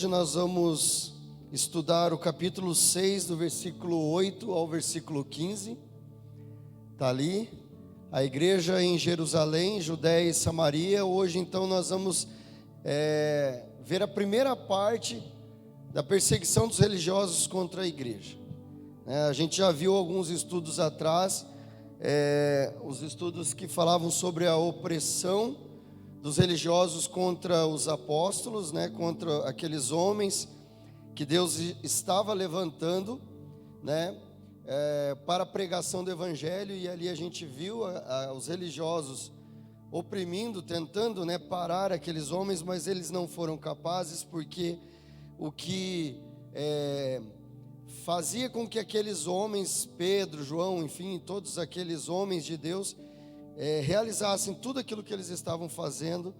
Hoje nós vamos estudar o capítulo 6, do versículo 8 ao versículo 15. Está ali. A igreja em Jerusalém, Judéia e Samaria. Hoje então nós vamos ver a primeira parte da perseguição dos religiosos contra a igreja. A gente já viu alguns estudos atrás, os estudos que falavam sobre a opressão dos religiosos contra os apóstolos, contra aqueles homens que Deus estava levantando, para a pregação do evangelho. E ali a gente viu os religiosos oprimindo, tentando, parar aqueles homens, mas eles não foram capazes, porque o que fazia com que aqueles homens, Pedro, João, enfim, todos aqueles homens de Deus, realizassem tudo aquilo que eles estavam fazendo,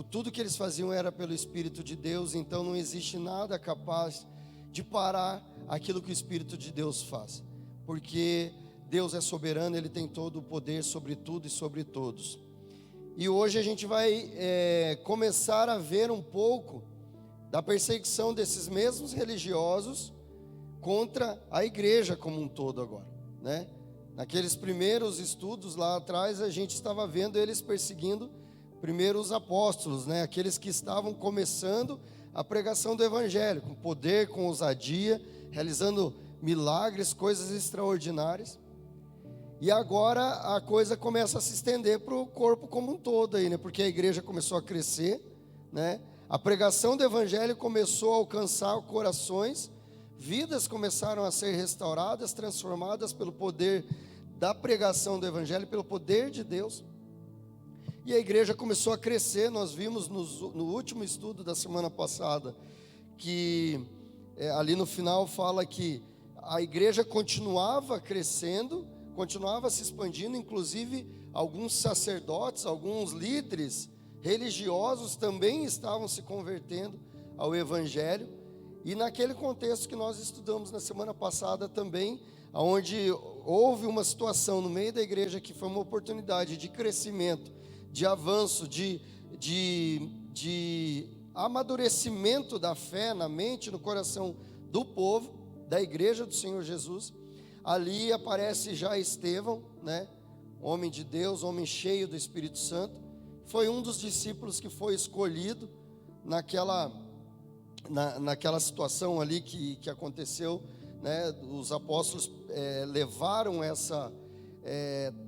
tudo que eles faziam era pelo Espírito de Deus. Então não existe nada capaz de parar aquilo que o Espírito de Deus faz, porque Deus é soberano, Ele tem todo o poder sobre tudo e sobre todos. E hoje a gente vai começar a ver um pouco da perseguição desses mesmos religiosos contra a igreja como um todo agora, Naqueles primeiros estudos lá atrás, a gente estava vendo eles perseguindo primeiro os apóstolos, aqueles que estavam começando a pregação do evangelho, com poder, com ousadia, realizando milagres, coisas extraordinárias. E agora a coisa começa a se estender para o corpo como um todo aí, porque a igreja começou a crescer, A pregação do evangelho começou a alcançar corações, vidas começaram a ser restauradas, transformadas pelo poder da pregação do evangelho, pelo poder de Deus. E a igreja começou a crescer. Nós vimos no último estudo da semana passada que ali no final fala que a igreja continuava crescendo, continuava se expandindo. Inclusive alguns sacerdotes, alguns líderes religiosos também estavam se convertendo ao evangelho. E naquele contexto que nós estudamos na semana passada também, onde houve uma situação no meio da igreja que foi uma oportunidade de crescimento, de avanço, de amadurecimento da fé na mente, no coração do povo, da igreja do Senhor Jesus. Ali aparece já Estevão, homem de Deus, homem cheio do Espírito Santo. Foi um dos discípulos que foi escolhido naquela situação ali que aconteceu, Os apóstolos levaram essa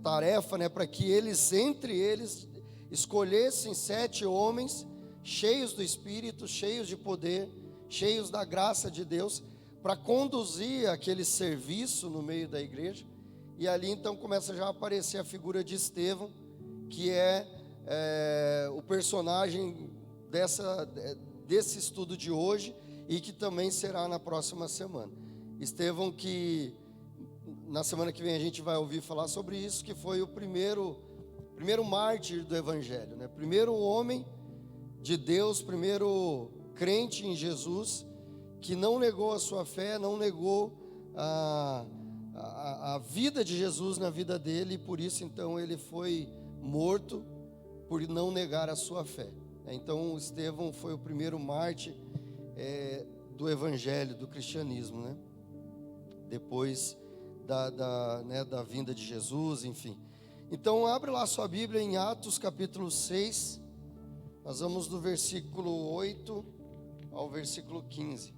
tarefa, para que entre eles escolhessem 7 homens cheios do Espírito, cheios de poder, cheios da graça de Deus, para conduzir aquele serviço no meio da igreja. E ali então começa já a aparecer a figura de Estevão, que é o personagem desse estudo de hoje, e que também será na próxima semana. Estevão, que na semana que vem a gente vai ouvir falar sobre isso, que foi o primeiro mártir do evangelho, Primeiro homem de Deus, primeiro crente em Jesus, que não negou a sua fé, não negou a vida de Jesus na vida dele, e por isso então ele foi morto por não negar a sua fé. Então Estevão foi o primeiro mártir do evangelho, do cristianismo, depois da vinda de Jesus, enfim. Então abre lá sua Bíblia em Atos capítulo 6, nós vamos do versículo 8 ao versículo 15.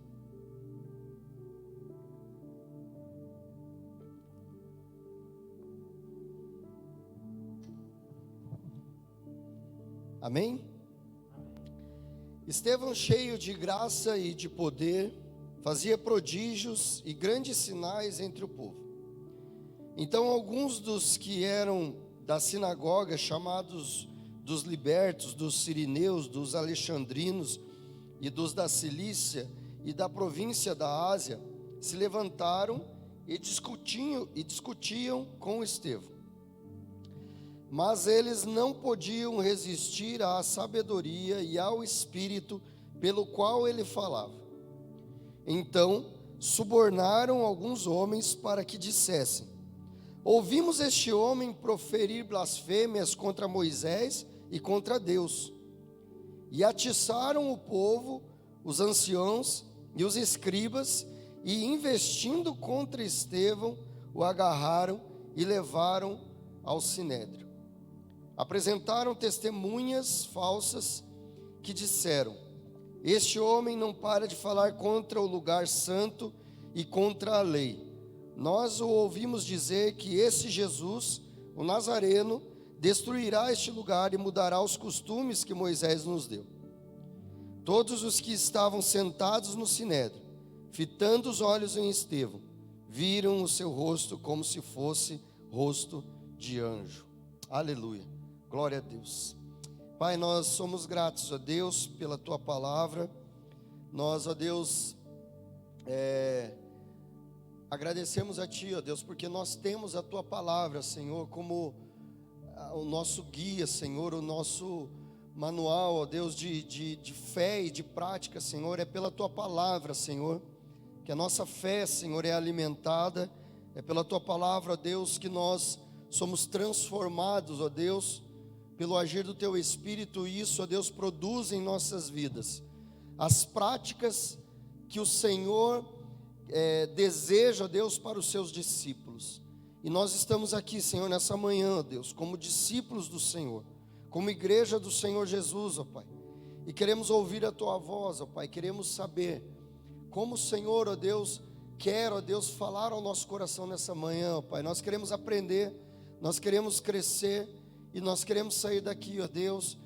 Amém? Estevão, cheio de graça e de poder, fazia prodígios e grandes sinais entre o povo. Então alguns dos que eram da sinagoga, chamados dos libertos, dos sirineus, dos alexandrinos e dos da Cilícia e da província da Ásia, se levantaram e discutiam com Estevão. Mas eles não podiam resistir à sabedoria e ao espírito pelo qual ele falava. Então subornaram alguns homens para que dissessem: ouvimos este homem proferir blasfêmias contra Moisés e contra Deus. E atiçaram o povo os anciãos e os escribas, e investindo contra Estevão, o agarraram e levaram ao sinédrio. Apresentaram testemunhas falsas que disseram: este homem não para de falar contra o lugar santo e contra a lei. Nós o ouvimos dizer que esse Jesus, o Nazareno, destruirá este lugar e mudará os costumes que Moisés nos deu. Todos os que estavam sentados no sinédrio, fitando os olhos em Estevão, viram o seu rosto como se fosse rosto de anjo. Aleluia, glória a Deus. Pai, nós somos gratos a Deus pela Tua palavra. Nós, ó Deus, agradecemos a Ti, ó Deus, porque nós temos a Tua palavra, Senhor, como o nosso guia, Senhor, o nosso manual, ó Deus, de fé e de prática, Senhor. É pela Tua palavra, Senhor, que a nossa fé, Senhor, é alimentada. É pela Tua palavra, ó Deus, que nós somos transformados, ó Deus, pelo agir do Teu Espírito. E isso, ó Deus, produz em nossas vidas as práticas que o Senhor deseja, Deus, para os seus discípulos. E nós estamos aqui, Senhor, nessa manhã, Deus, como discípulos do Senhor, como igreja do Senhor Jesus, ó Pai, e queremos ouvir a Tua voz, ó Pai, queremos saber como o Senhor, ó Deus, quer, ó Deus, falar ao nosso coração nessa manhã, ó Pai. Nós queremos aprender, nós queremos crescer, e nós queremos sair daqui, ó Deus,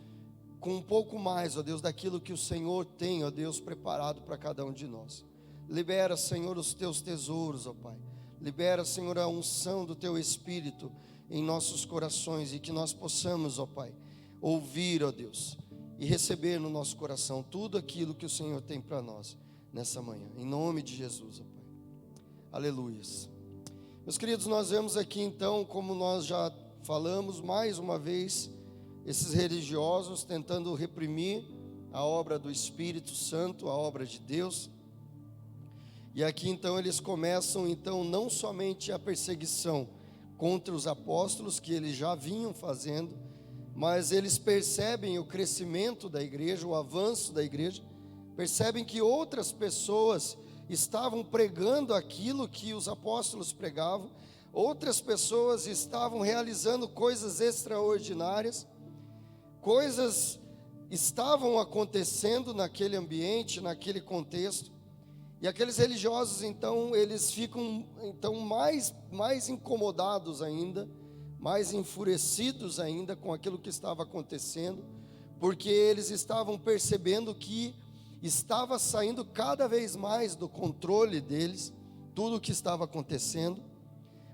com um pouco mais, ó Deus, daquilo que o Senhor tem, ó Deus, preparado para cada um de nós. Libera, Senhor, os Teus tesouros, ó Pai. Libera, Senhor, a unção do Teu Espírito em nossos corações, e que nós possamos, ó Pai, ouvir, ó Deus, e receber no nosso coração tudo aquilo que o Senhor tem para nós nessa manhã, em nome de Jesus, ó Pai. Aleluias. Meus queridos, nós vemos aqui então, como nós já falamos mais uma vez, esses religiosos tentando reprimir a obra do Espírito Santo, a obra de Deus. E aqui então eles começam então não somente a perseguição contra os apóstolos, que eles já vinham fazendo, mas eles percebem o crescimento da igreja, o avanço da igreja, percebem que outras pessoas estavam pregando aquilo que os apóstolos pregavam, outras pessoas estavam realizando coisas extraordinárias, coisas estavam acontecendo naquele ambiente, naquele contexto. E aqueles religiosos, então, eles ficam então mais incomodados ainda, mais enfurecidos ainda com aquilo que estava acontecendo, porque eles estavam percebendo que estava saindo cada vez mais do controle deles tudo o que estava acontecendo,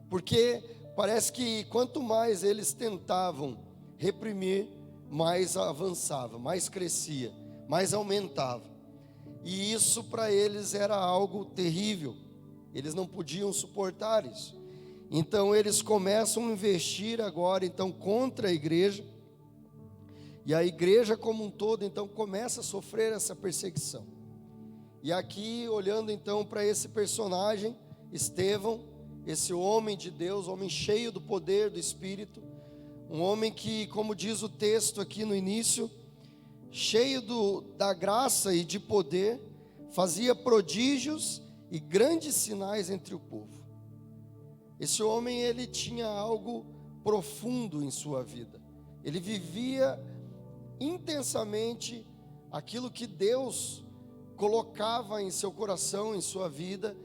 porque parece que quanto mais eles tentavam reprimir, mais avançava, mais crescia, mais aumentava. E isso para eles era algo terrível, eles não podiam suportar isso. Então eles começam a investir agora então contra a igreja, e a igreja como um todo então começa a sofrer essa perseguição. E aqui olhando então para esse personagem, Estevão, esse homem de Deus, homem cheio do poder do Espírito, um homem que, como diz o texto aqui no início, cheio da graça e de poder, fazia prodígios e grandes sinais entre o povo. Esse homem, ele tinha algo profundo em sua vida. Ele vivia intensamente aquilo que Deus colocava em seu coração, em sua vida,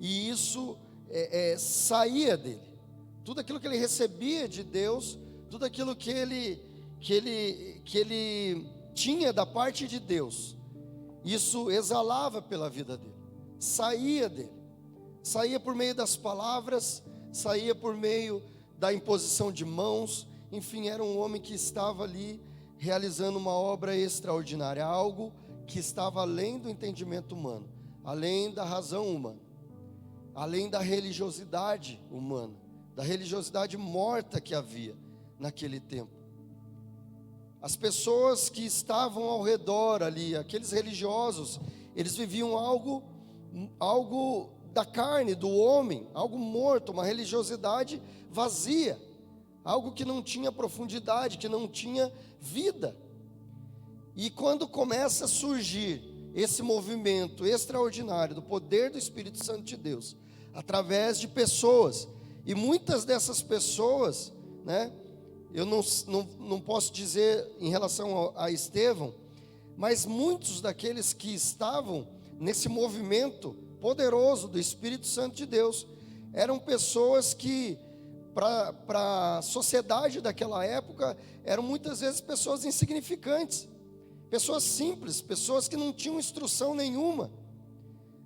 e isso saía dele. Tudo aquilo que ele recebia de Deus, tudo aquilo que ele tinha da parte de Deus, isso exalava pela vida dele, saía dele, saía por meio das palavras, saía por meio da imposição de mãos. Enfim, era um homem que estava ali realizando uma obra extraordinária, algo que estava além do entendimento humano, além da razão humana, além da religiosidade humana, da religiosidade morta que havia naquele tempo. As pessoas que estavam ao redor ali, aqueles religiosos, eles viviam algo da carne, do homem, algo morto, uma religiosidade vazia, algo que não tinha profundidade, que não tinha vida. E quando começa a surgir esse movimento extraordinário do poder do Espírito Santo de Deus, através de pessoas. E muitas dessas pessoas, né, eu não posso dizer em relação a Estevão, mas muitos daqueles que estavam nesse movimento poderoso do Espírito Santo de Deus, eram pessoas que, para a sociedade daquela época, eram muitas vezes pessoas insignificantes, pessoas simples, pessoas que não tinham instrução nenhuma.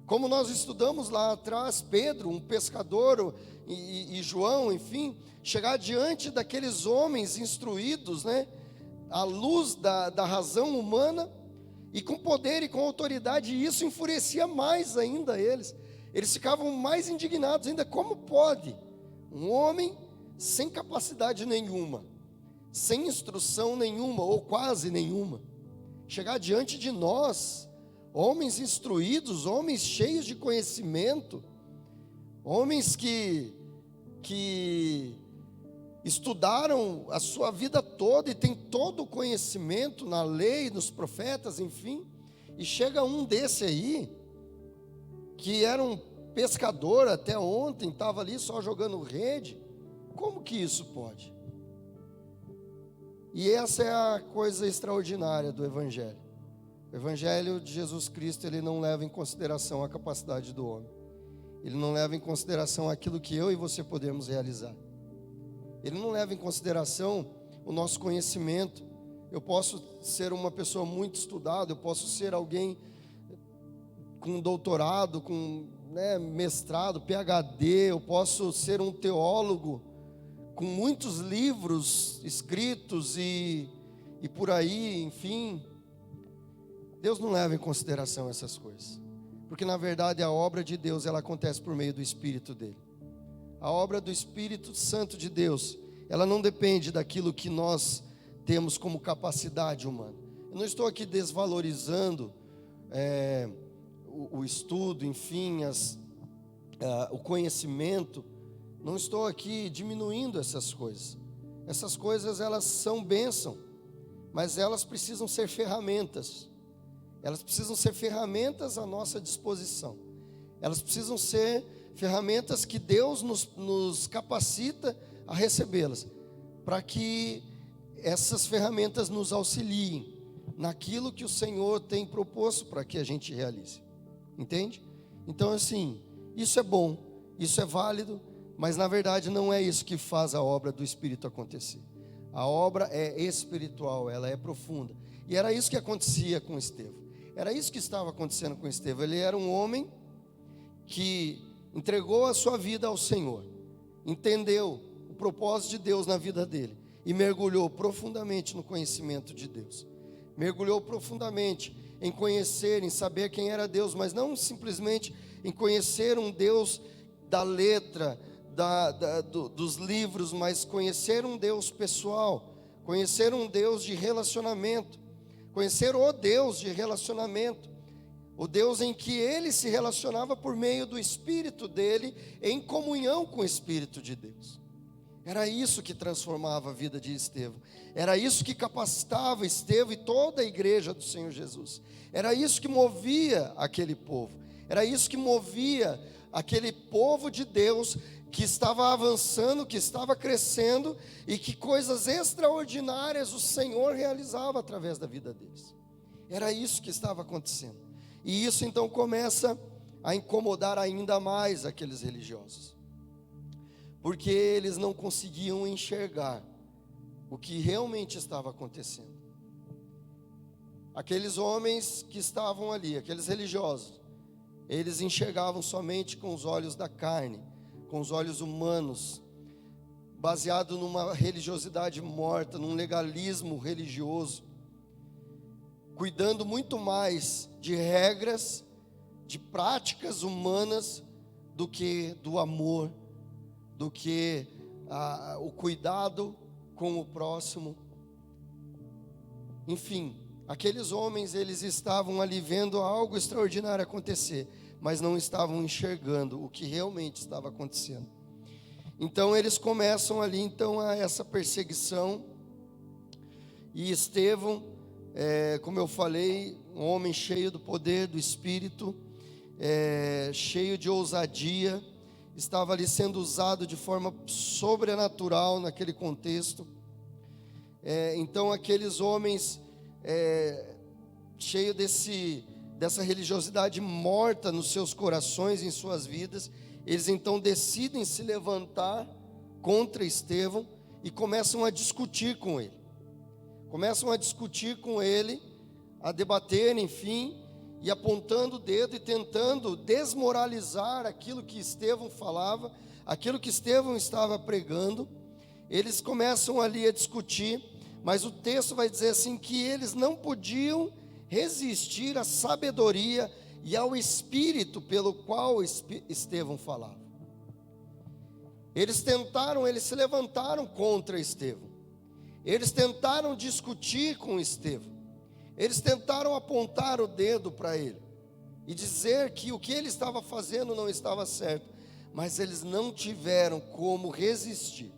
Como nós estudamos lá atrás, Pedro, um pescador, e João, enfim, chegar diante daqueles homens instruídos, né, à luz da razão humana, e com poder e com autoridade, e isso enfurecia mais ainda eles. Eles ficavam mais indignados ainda. Como pode um homem sem capacidade nenhuma, sem instrução nenhuma, ou quase nenhuma, chegar diante de nós, homens instruídos, homens cheios de conhecimento, homens que estudaram a sua vida toda e tem todo o conhecimento na lei, nos profetas, enfim, e chega um desse aí, que era um pescador até ontem, estava ali só jogando rede. Como que isso pode? E essa é a coisa extraordinária do Evangelho. O Evangelho de Jesus Cristo, ele não leva em consideração a capacidade do homem. Ele não leva em consideração aquilo que eu e você podemos realizar. Ele não leva em consideração o nosso conhecimento. Eu posso ser uma pessoa muito estudada, eu posso ser alguém com doutorado, com mestrado, PhD, eu posso ser um teólogo com muitos livros escritos e por aí, enfim. Deus não leva em consideração essas coisas, porque na verdade a obra de Deus, ela acontece por meio do Espírito dele. A obra do Espírito Santo de Deus, ela não depende daquilo que nós temos como capacidade humana. Eu não estou aqui desvalorizando o estudo, enfim, o conhecimento. Não estou aqui diminuindo essas coisas. Essas coisas, elas são bênção, mas elas precisam ser ferramentas. Elas precisam ser ferramentas à nossa disposição. Elas precisam ser ferramentas que Deus nos capacita a recebê-las, para que essas ferramentas nos auxiliem naquilo que o Senhor tem proposto para que a gente realize. Entende? Então, assim, isso é bom, isso é válido, mas na verdade não é isso que faz a obra do Espírito acontecer. A obra é espiritual, ela é profunda. E era isso que acontecia com Estevão. Era isso que estava acontecendo com Estevão. Ele era um homem que entregou a sua vida ao Senhor, entendeu o propósito de Deus na vida dele e mergulhou profundamente no conhecimento de Deus. Mergulhou profundamente em conhecer, em saber quem era Deus, mas não simplesmente em conhecer um Deus da letra, dos livros, mas conhecer um Deus pessoal, conhecer um Deus de relacionamento, conhecer o Deus de relacionamento, o Deus em que ele se relacionava por meio do Espírito dele, em comunhão com o Espírito de Deus. Era isso que transformava a vida de Estevão. Era isso que capacitava Estevão e toda a igreja do Senhor Jesus. Era isso que movia aquele povo. Era isso que movia aquele povo de Deus que estava avançando, que estava crescendo e que coisas extraordinárias o Senhor realizava através da vida deles. Era isso que estava acontecendo. E isso então começa a incomodar ainda mais aqueles religiosos, porque eles não conseguiam enxergar o que realmente estava acontecendo. Aqueles homens que estavam ali, aqueles religiosos, eles enxergavam somente com os olhos da carne, com os olhos humanos, baseado numa religiosidade morta, num legalismo religioso, cuidando muito mais de regras, de práticas humanas, do que do amor, do que o cuidado com o próximo. Enfim, aqueles homens, eles estavam ali vendo algo extraordinário acontecer, mas não estavam enxergando o que realmente estava acontecendo. Então eles começam ali então a essa perseguição, e Estevão, como eu falei, um homem cheio do poder do Espírito, cheio de ousadia, estava ali sendo usado de forma sobrenatural naquele contexto. Então aqueles homens cheios dessa religiosidade morta nos seus corações, em suas vidas, eles então decidem se levantar contra Estevão e começam a discutir com ele. A debater, enfim, e apontando o dedo e tentando desmoralizar aquilo que Estevão falava, aquilo que Estevão estava pregando. Eles começam ali a discutir, mas o texto vai dizer assim que eles não podiam resistir à sabedoria e ao espírito pelo qual Estevão falava. Eles se levantaram contra Estevão. Eles tentaram discutir com Estevão. Eles tentaram apontar o dedo para ele e dizer que o que ele estava fazendo não estava certo, mas eles não tiveram como resistir.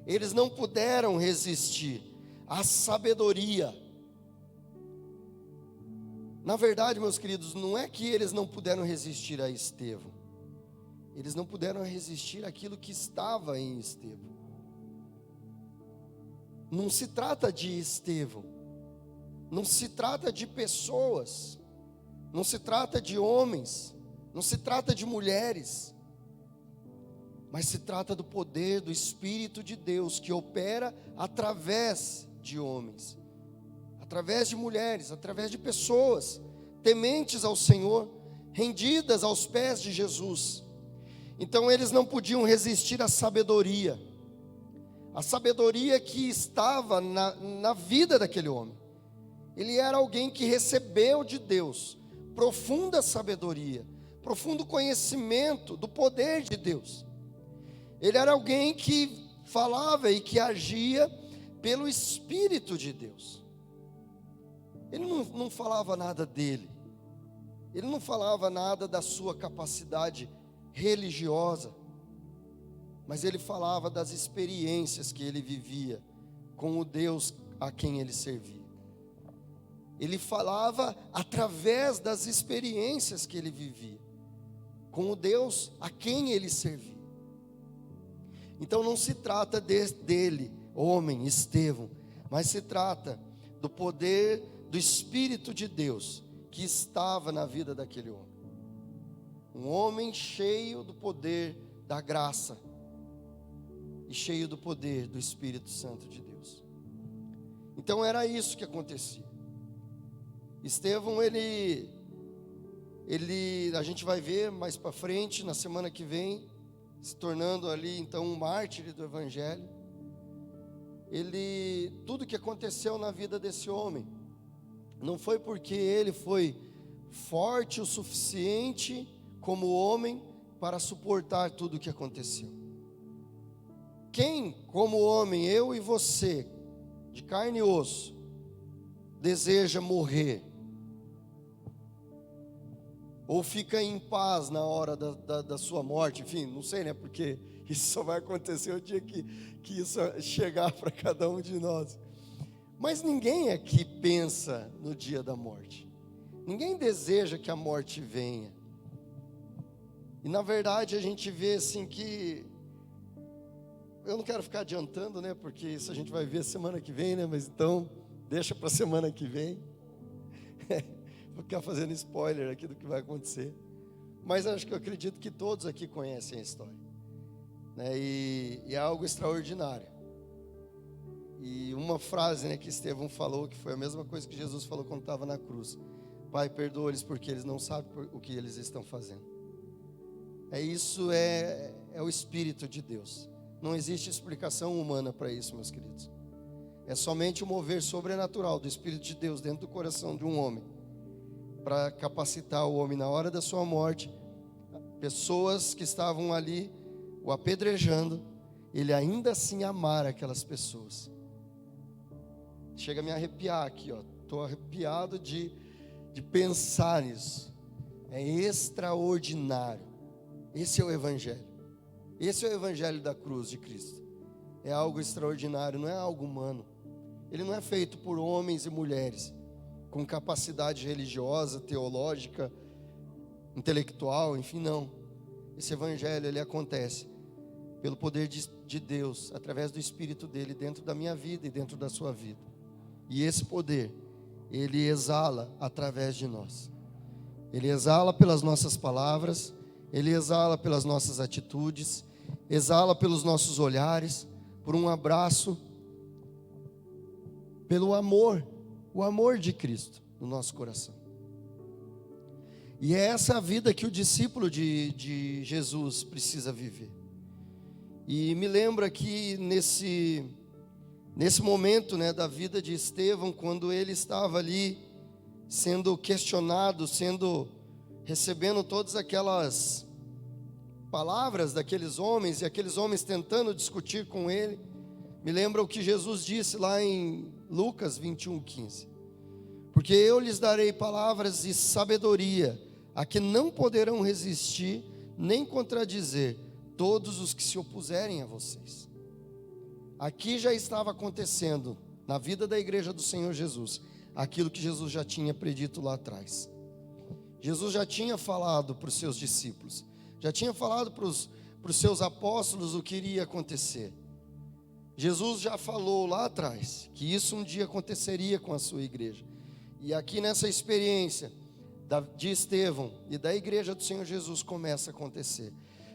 Eles não puderam resistir à sabedoria. Na verdade, meus queridos, não é que eles não puderam resistir a Estevão. Eles não puderam resistir àquilo que estava em Estevão. Não se trata de Estevão. Não se trata de pessoas. Não se trata de homens. Não se trata de mulheres. Mas se trata do poder do Espírito de Deus que opera através de homens, através de mulheres, através de pessoas tementes ao Senhor, rendidas aos pés de Jesus. Então eles não podiam resistir à sabedoria que estava na vida daquele homem. Ele era alguém que recebeu de Deus profunda sabedoria, profundo conhecimento do poder de Deus. Ele era alguém que falava e que agia pelo Espírito de Deus. Ele não falava nada dele. Ele não falava nada da sua capacidade religiosa. Mas ele falava das experiências que ele vivia com o Deus a quem ele servia. Ele falava através das experiências que ele vivia com o Deus a quem ele servia. Então não se trata dele, homem, Estevão, mas se trata do poder do Espírito de Deus que estava na vida daquele homem. Um homem cheio do poder da graça e cheio do poder do Espírito Santo de Deus. Então era isso que acontecia. Estevão, a gente vai ver mais para frente, na semana que vem, se tornando ali então um mártir do Evangelho. Tudo que aconteceu na vida desse homem, não foi porque ele foi forte o suficiente como homem para suportar tudo o que aconteceu. Quem, como homem, eu e você, de carne e osso, deseja morrer, ou fica em paz na hora da sua morte, enfim, não sei, né, porque isso só vai acontecer o dia que isso chegar para cada um de nós. Mas ninguém aqui pensa no dia da morte. Ninguém deseja que a morte venha. E na verdade a gente vê assim que, eu não quero ficar adiantando, né, porque isso a gente vai ver semana que vem, né, mas então deixa para semana que vem. Vou ficar fazendo spoiler aqui do que vai acontecer. Mas eu acredito que todos aqui conhecem a história, né, e é algo extraordinário. E uma frase, né, que Estevão falou, que foi a mesma coisa que Jesus falou quando estava na cruz: Pai, perdoa-lhes porque eles não sabem o que eles estão fazendo. Isso é o Espírito de Deus. Não existe explicação humana para isso, meus queridos. É somente o mover sobrenatural do Espírito de Deus dentro do coração de um homem, para capacitar o homem na hora da sua morte. Pessoas que estavam ali o apedrejando, ele ainda assim amar aquelas pessoas. Chega a me arrepiar aqui, ó. Estou arrepiado de pensar nisso. É extraordinário. Esse é o Evangelho. Esse é o Evangelho da cruz de Cristo. É algo extraordinário, não é algo humano. Ele não é feito por homens e mulheres. com capacidade religiosa, teológica, intelectual, enfim, não. Esse evangelho, ele acontece pelo poder de Deus, através do Espírito dele, dentro da minha vida e dentro da sua vida. E esse poder, ele exala através de nós. Ele exala pelas nossas palavras, ele exala pelas nossas atitudes, exala pelos nossos olhares, por um abraço, pelo amor, o amor de Cristo no nosso coração. E é essa a vida que o discípulo de Jesus precisa viver. E me lembra que nesse momento, né, da vida de Estevão, quando ele estava ali sendo questionado, recebendo todas aquelas palavras daqueles homens, e aqueles homens tentando discutir com ele, me lembra o que Jesus disse lá em Lucas 21:15. Porque eu lhes darei palavras de sabedoria, a que não poderão resistir, nem contradizer todos os que se opuserem a vocês. Aqui já estava acontecendo, na vida da igreja do Senhor Jesus, aquilo que Jesus já tinha predito lá atrás. Jesus já tinha falado para os seus discípulos, já tinha falado para os seus apóstolos o que iria acontecer. Jesus já falou lá atrás que isso um dia aconteceria com a sua igreja. E aqui nessa experiência de Estevão e da igreja do Senhor Jesus começa a acontecer.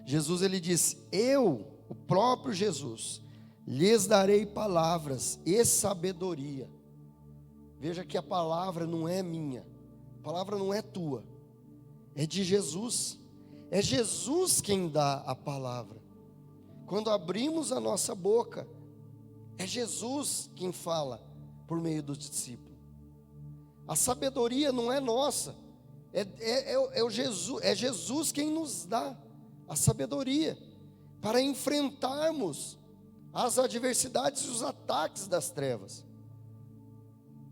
Jesus, ele diz: eu, o próprio Jesus, lhes darei palavras e sabedoria. Veja que a palavra não é minha, a palavra não é tua, é de Jesus. É Jesus quem dá a palavra. Quando abrimos a nossa boca, é Jesus quem fala por meio do discípulo. A sabedoria não é nossa, é Jesus quem nos dá a sabedoria para enfrentarmos as adversidades e os ataques das trevas,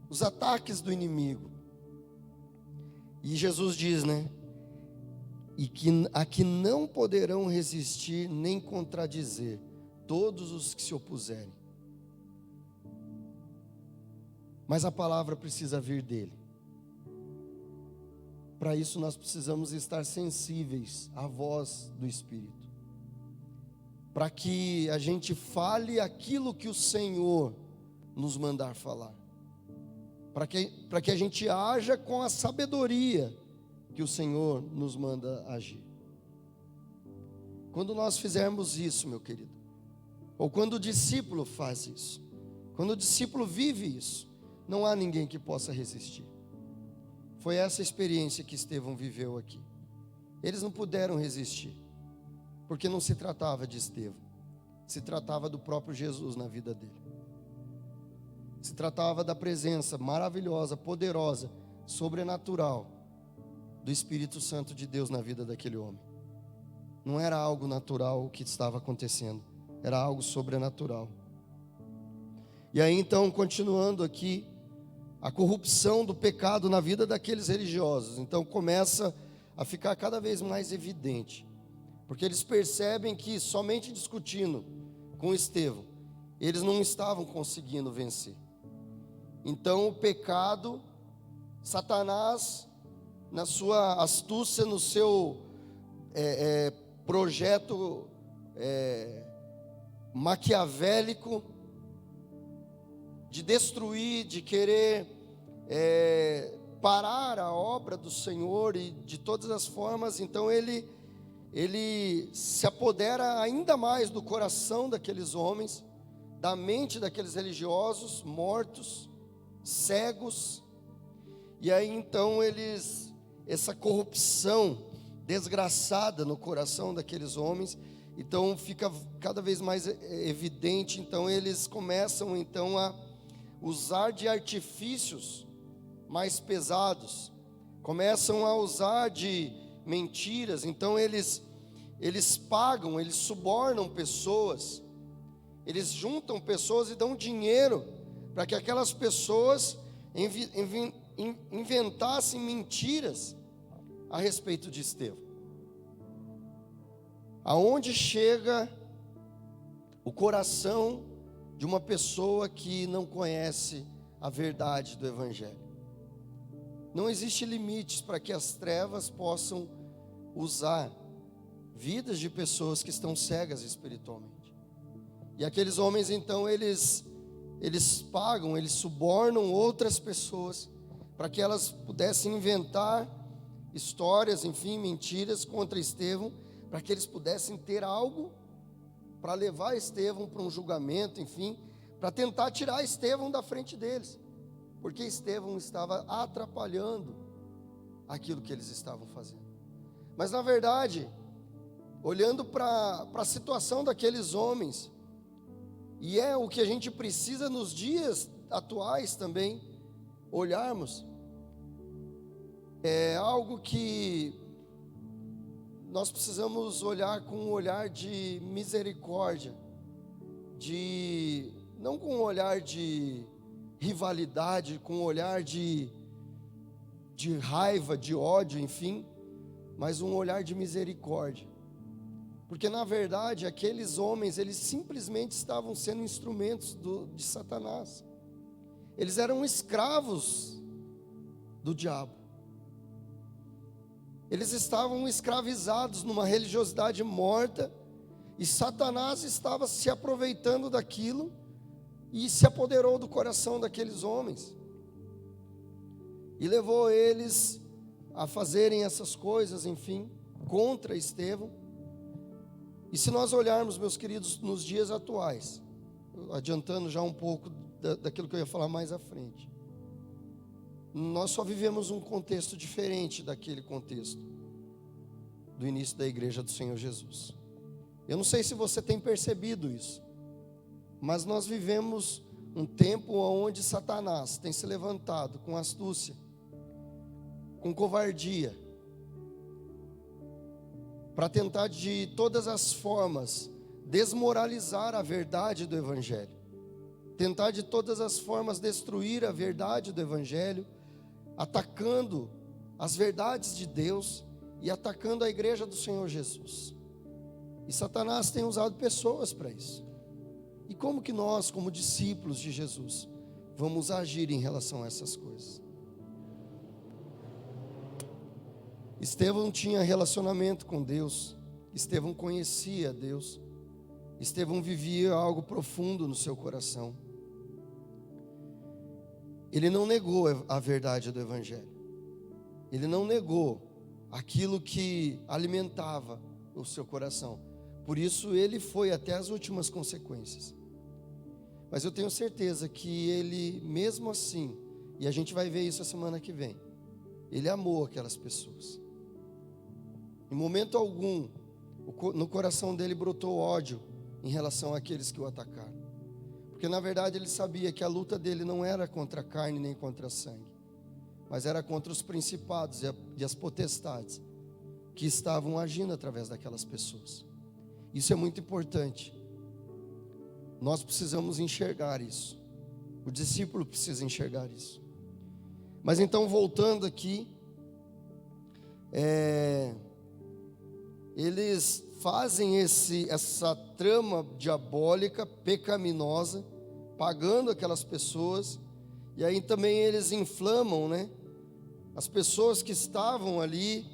os ataques do inimigo. E Jesus diz, né? E que a que não poderão resistir nem contradizer todos os que se opuserem. Mas a palavra precisa vir dele. Para isso nós precisamos estar sensíveis à voz do Espírito, para que a gente fale aquilo que o Senhor nos mandar falar, para que a gente haja com a sabedoria que o Senhor nos manda agir. Quando nós fizermos isso, meu querido, ou quando o discípulo faz isso, quando o discípulo vive isso, não há ninguém que possa resistir. Foi essa experiência que Estevão viveu aqui. Eles não puderam resistir, porque não se tratava de Estevão, se tratava do próprio Jesus na vida dele. Se tratava da presença maravilhosa, poderosa, sobrenatural do Espírito Santo de Deus na vida daquele homem. Não era algo natural o que estava acontecendo, era algo sobrenatural. E aí então, continuando aqui, a corrupção do pecado na vida daqueles religiosos, então começa a ficar cada vez mais evidente, porque eles percebem que somente discutindo com Estevão, eles não estavam conseguindo vencer. Então o pecado, Satanás, na sua astúcia, no seu projeto maquiavélico, de destruir, de querer parar a obra do Senhor e de todas as formas, então ele se apodera ainda mais do coração daqueles homens, da mente daqueles religiosos mortos, cegos, e aí então essa corrupção desgraçada no coração daqueles homens, então fica cada vez mais evidente, então eles começam então a usar de artifícios mais pesados, começam a usar de mentiras, então eles pagam, eles subornam pessoas, eles juntam pessoas e dão dinheiro para que aquelas pessoas inventassem mentiras a respeito de Estevão. Aonde chega o coração de uma pessoa que não conhece a verdade do Evangelho? Não existe limites para que as trevas possam usar vidas de pessoas que estão cegas espiritualmente. E aqueles homens, então, eles pagam, eles subornam outras pessoas para que elas pudessem inventar histórias, enfim, mentiras contra Estevão, para que eles pudessem ter algo para levar Estevão para um julgamento, enfim, para tentar tirar Estevão da frente deles, porque Estevão estava atrapalhando aquilo que eles estavam fazendo. Mas na verdade, olhando para a situação daqueles homens, e é o que a gente precisa nos dias atuais também olharmos, é algo que nós precisamos olhar com um olhar de misericórdia, não com um olhar de rivalidade, com um olhar de raiva, de ódio, enfim, mas um olhar de misericórdia. Porque na verdade aqueles homens, eles simplesmente estavam sendo instrumentos de Satanás. Eles eram escravos do diabo. Eles estavam escravizados numa religiosidade morta, e Satanás estava se aproveitando daquilo e se apoderou do coração daqueles homens e levou eles a fazerem essas coisas, enfim, contra Estevão. E se nós olharmos, meus queridos, nos dias atuais, adiantando já um pouco daquilo que eu ia falar mais à frente, nós só vivemos um contexto diferente daquele contexto do início da igreja do Senhor Jesus. Eu não sei se você tem percebido isso, mas nós vivemos um tempo onde Satanás tem se levantado com astúcia, com covardia, para tentar de todas as formas desmoralizar a verdade do Evangelho, tentar de todas as formas destruir a verdade do Evangelho, atacando as verdades de Deus e atacando a igreja do Senhor Jesus. E Satanás tem usado pessoas para isso. E como que nós, como discípulos de Jesus, vamos agir em relação a essas coisas? Estevão tinha relacionamento com Deus, Estevão conhecia Deus, Estevão vivia algo profundo no seu coração. Ele não negou a verdade do Evangelho, ele não negou aquilo que alimentava o seu coração, por isso ele foi até as últimas consequências. Mas eu tenho certeza que ele, mesmo assim, e a gente vai ver isso a semana que vem, ele amou aquelas pessoas. Em momento algum, no coração dele brotou ódio em relação àqueles que o atacaram. Porque na verdade ele sabia que a luta dele não era contra a carne nem contra sangue, mas era contra os principados e as potestades que estavam agindo através daquelas pessoas. Isso é muito importante. Nós precisamos enxergar isso. O discípulo precisa enxergar isso. Mas então, voltando aqui, eles fazem essa trama diabólica, pecaminosa, pagando aquelas pessoas, e aí também eles inflamam, né? As pessoas que estavam ali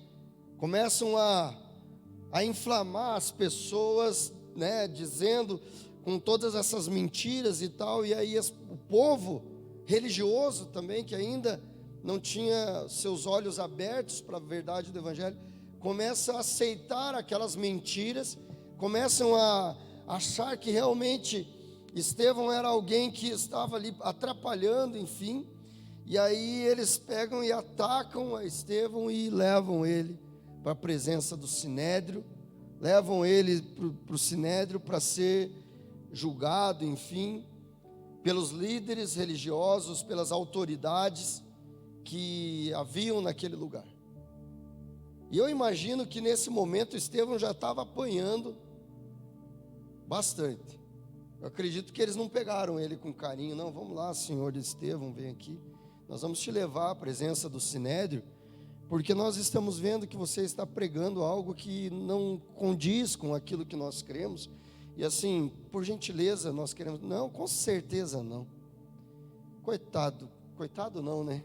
começam a inflamar as pessoas, né? Dizendo com todas essas mentiras e tal, e aí o povo religioso também, que ainda não tinha seus olhos abertos para a verdade do Evangelho, começa a aceitar aquelas mentiras, começam a achar que realmente Estevão era alguém que estava ali atrapalhando, enfim, e aí eles pegam e atacam a Estevão e levam ele para a presença do Sinédrio, levam ele para o Sinédrio para ser julgado, enfim, pelos líderes religiosos, pelas autoridades que haviam naquele lugar. E eu imagino que nesse momento Estevão já estava apanhando bastante. Eu acredito que eles não pegaram ele com carinho, não, vamos lá, senhor Estevão, vem aqui, nós vamos te levar à presença do Sinédrio, porque nós estamos vendo que você está pregando algo que não condiz com aquilo que nós cremos, e assim, por gentileza, nós queremos, não, com certeza não. Coitado não, né?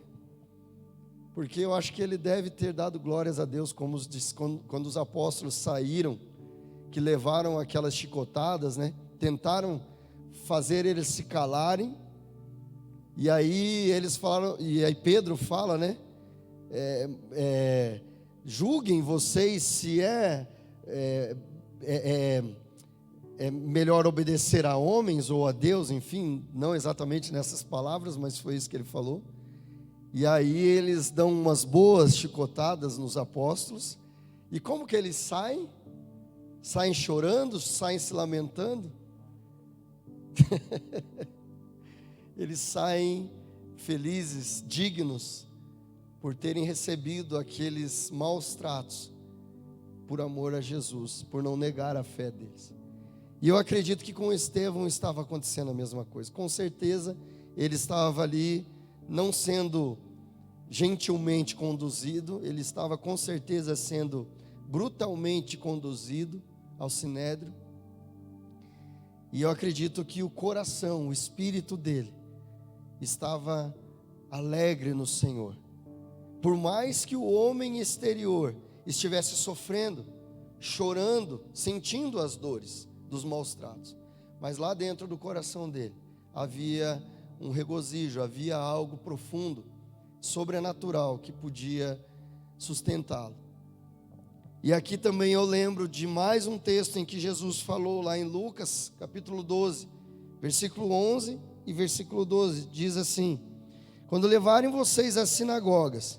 porque eu acho que ele deve ter dado glórias a Deus, como quando os apóstolos saíram, que levaram aquelas chicotadas, né? Tentaram fazer eles se calarem, e aí eles falaram, e aí Pedro fala, né? Julguem vocês se é melhor obedecer a homens ou a Deus, enfim, não exatamente nessas palavras, mas foi isso que ele falou. E aí eles dão umas boas chicotadas nos apóstolos, e como que eles saem? Saem chorando, saem se lamentando. Eles saem felizes, dignos, por terem recebido aqueles maus tratos, por amor a Jesus, por não negar a fé deles. E eu acredito que com Estevão estava acontecendo a mesma coisa. Com certeza ele estava ali, não sendo gentilmente conduzido, ele estava com certeza sendo brutalmente conduzido ao sinédrio. E eu acredito que o coração, o espírito dele, estava alegre no Senhor. Por mais que o homem exterior estivesse sofrendo, chorando, sentindo as dores dos maus tratos, mas lá dentro do coração dele havia um regozijo, havia algo profundo, sobrenatural, que podia sustentá-lo. E aqui também eu lembro de mais um texto em que Jesus falou lá em Lucas, capítulo 12, versículo 11 e versículo 12, diz assim: quando levarem vocês às sinagogas,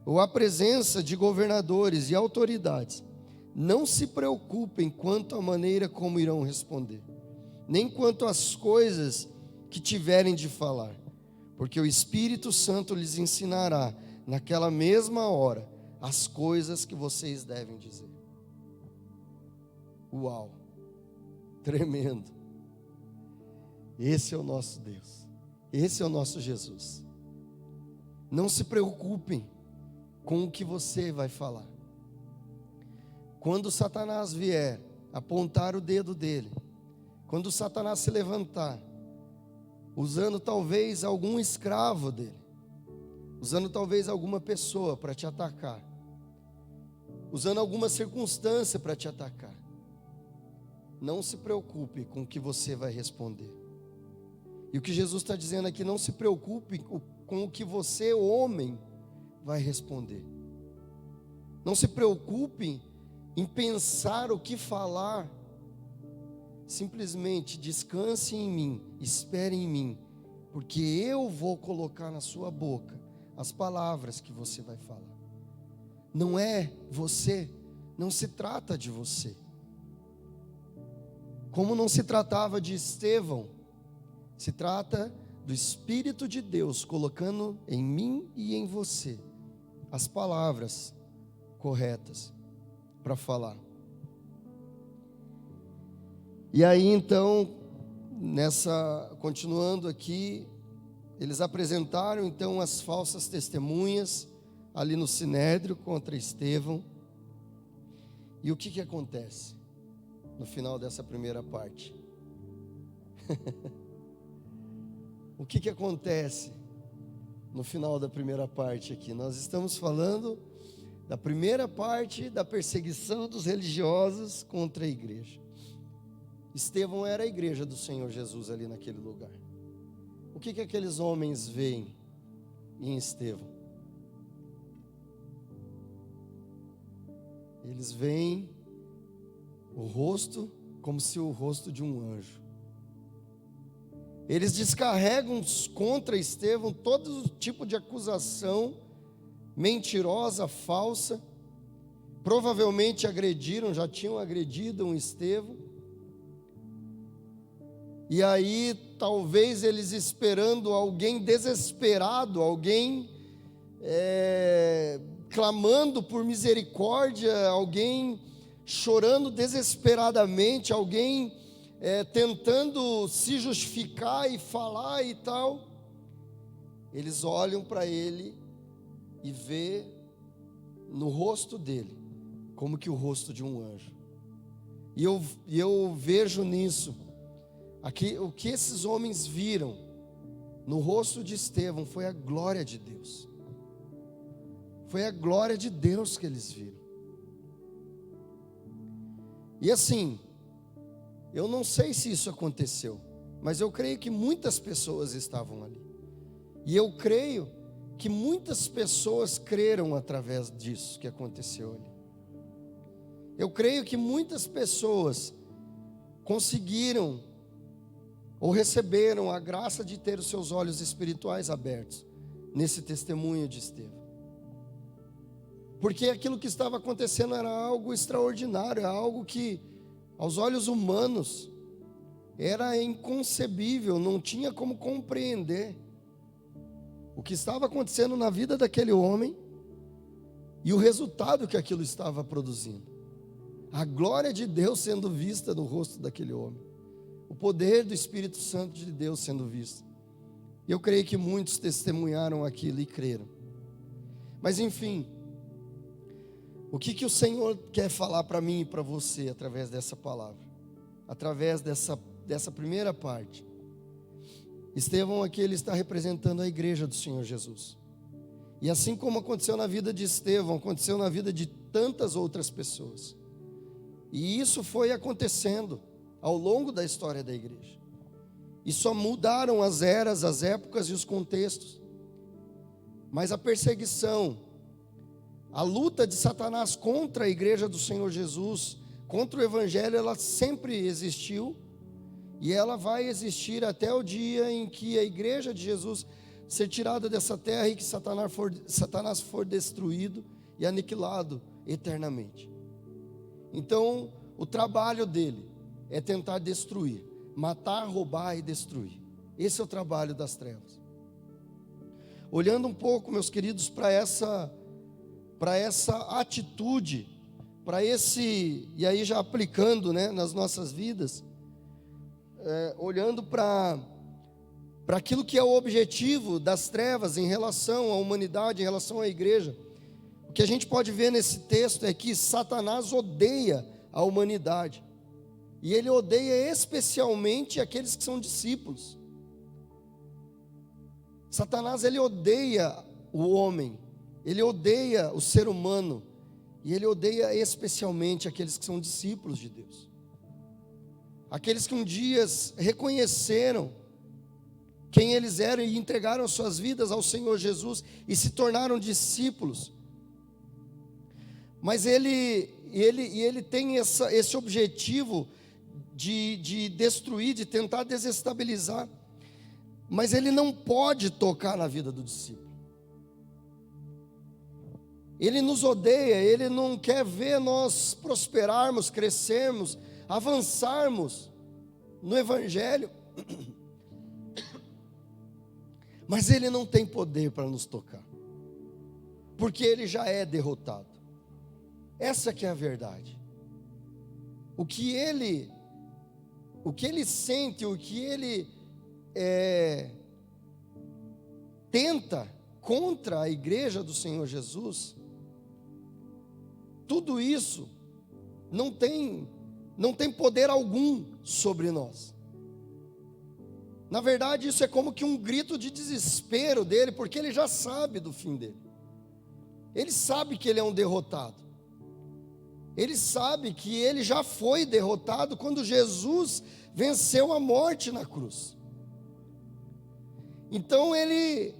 ou à presença de governadores e autoridades, não se preocupem quanto à maneira como irão responder, nem quanto às coisas que tiverem de falar, porque o Espírito Santo lhes ensinará, naquela mesma hora, as coisas que vocês devem dizer. Uau, tremendo. Esse é o nosso Deus, esse é o nosso Jesus. Não se preocupem com o que você vai falar. Quando Satanás vier apontar o dedo dele, quando Satanás se levantar, usando talvez algum escravo dele, usando talvez alguma pessoa para te atacar, usando alguma circunstância para te atacar, não se preocupe com o que você vai responder. E o que Jesus está dizendo aqui, não se preocupe com o que você, homem, vai responder. Não se preocupe em pensar o que falar. Simplesmente descanse em mim, espere em mim, porque eu vou colocar na sua boca as palavras que você vai falar. Não é você, não se trata de você. Como não se tratava de Estevão, se trata do Espírito de Deus colocando em mim e em você as palavras corretas para falar. E aí então, continuando aqui, eles apresentaram então as falsas testemunhas ali no sinédrio contra Estevão. E o que acontece no final dessa primeira parte? O que acontece no final da primeira parte aqui? Nós estamos falando da primeira parte da perseguição dos religiosos contra a igreja. Estevão era a igreja do Senhor Jesus ali naquele lugar. O que aqueles homens veem em Estevão? Eles veem o rosto como se o rosto de um anjo. Eles descarregam contra Estevão todo tipo de acusação mentirosa, falsa. Provavelmente agrediram, já tinham agredido um Estevão. E aí, talvez eles esperando alguém desesperado, alguém clamando por misericórdia, alguém chorando desesperadamente, alguém tentando se justificar e falar e tal. Eles olham para ele e vê no rosto dele como que o rosto de um anjo. E eu vejo nisso aqui, o que esses homens viram no rosto de Estevão foi a glória de Deus. Foi a glória de Deus que eles viram. E assim, eu não sei se isso aconteceu, mas eu creio que muitas pessoas estavam ali. E eu creio que muitas pessoas creram através disso que aconteceu ali. Eu creio que muitas pessoas conseguiram ou receberam a graça de ter os seus olhos espirituais abertos nesse testemunho de Estevão. Porque aquilo que estava acontecendo era algo extraordinário, era algo que, aos olhos humanos, era inconcebível, não tinha como compreender o que estava acontecendo na vida daquele homem e o resultado que aquilo estava produzindo. A glória de Deus sendo vista no rosto daquele homem, o poder do Espírito Santo de Deus sendo visto. Eu creio que muitos testemunharam aquilo e creram. Mas enfim, o que o Senhor quer falar para mim e para você através dessa palavra? Através dessa primeira parte. Estevão aqui, ele está representando a igreja do Senhor Jesus. E assim como aconteceu na vida de Estevão, aconteceu na vida de tantas outras pessoas. E isso foi acontecendo ao longo da história da igreja. E só mudaram as eras, as épocas e os contextos. Mas a perseguição, a luta de Satanás contra a igreja do Senhor Jesus, contra o evangelho, ela sempre existiu. E ela vai existir até o dia em que a igreja de Jesus ser tirada dessa terra e que Satanás for destruído e aniquilado eternamente. Então, o trabalho dele é tentar destruir, matar, roubar e destruir. Esse é o trabalho das trevas. Olhando um pouco, meus queridos, para essa atitude, e aí já aplicando, né, nas nossas vidas, olhando para aquilo que é o objetivo das trevas em relação à humanidade, em relação à igreja. O que a gente pode ver nesse texto é que Satanás odeia a humanidade. E ele odeia especialmente aqueles que são discípulos. Satanás, ele odeia o homem, ele odeia o ser humano, e ele odeia especialmente aqueles que são discípulos de Deus. Aqueles que um dia reconheceram quem eles eram e entregaram suas vidas ao Senhor Jesus e se tornaram discípulos. Mas ele tem esse objetivo de destruir, de tentar desestabilizar. Mas ele não pode tocar na vida do discípulo. Ele nos odeia, ele não quer ver nós prosperarmos, crescermos, avançarmos no evangelho. Mas ele não tem poder para nos tocar, porque ele já é derrotado. Essa que é a verdade. O que ele sente, o que ele tenta contra a igreja do Senhor Jesus, tudo isso não tem poder algum sobre nós. Na verdade, isso é como que um grito de desespero dele, porque ele já sabe do fim dele. Ele sabe que ele é um derrotado. Ele sabe que ele já foi derrotado quando Jesus venceu a morte na cruz. Então ele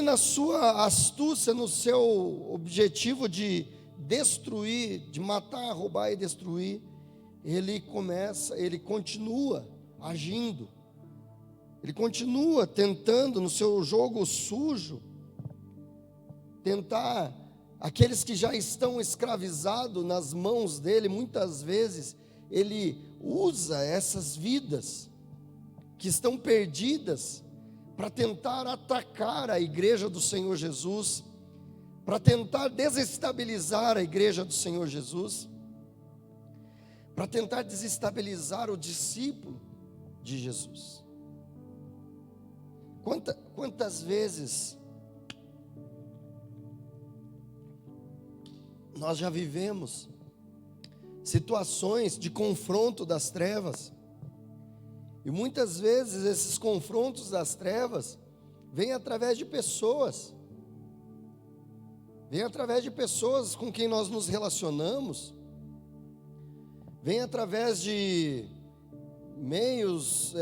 na sua astúcia, no seu objetivo de destruir, de matar, roubar e destruir, ele continua agindo. Ele continua tentando no seu jogo sujo, tentar aqueles que já estão escravizados nas mãos dele. Muitas vezes ele usa essas vidas que estão perdidas para tentar atacar a igreja do Senhor Jesus, para tentar desestabilizar a igreja do Senhor Jesus, para tentar desestabilizar o discípulo de Jesus. Quantas vezes nós já vivemos situações de confronto das trevas, e muitas vezes esses confrontos das trevas vêm através de pessoas vem através de pessoas com quem nós nos relacionamos, vem através de meios,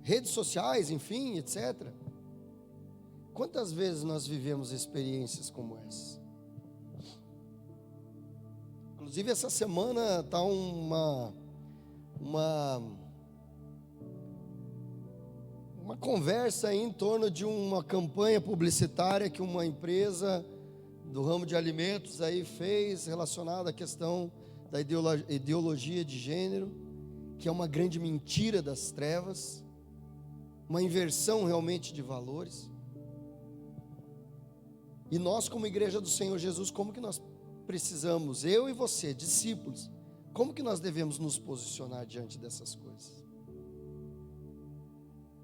redes sociais, enfim, etc. Quantas vezes nós vivemos experiências como essa? Inclusive essa semana está uma conversa aí em torno de uma campanha publicitária que uma empresa do ramo de alimentos aí fez relacionada à questão da ideologia de gênero, que é uma grande mentira das trevas, uma inversão realmente de valores. E nós, como igreja do Senhor Jesus, como que nós precisamos, eu e você, discípulos, como que nós devemos nos posicionar diante dessas coisas?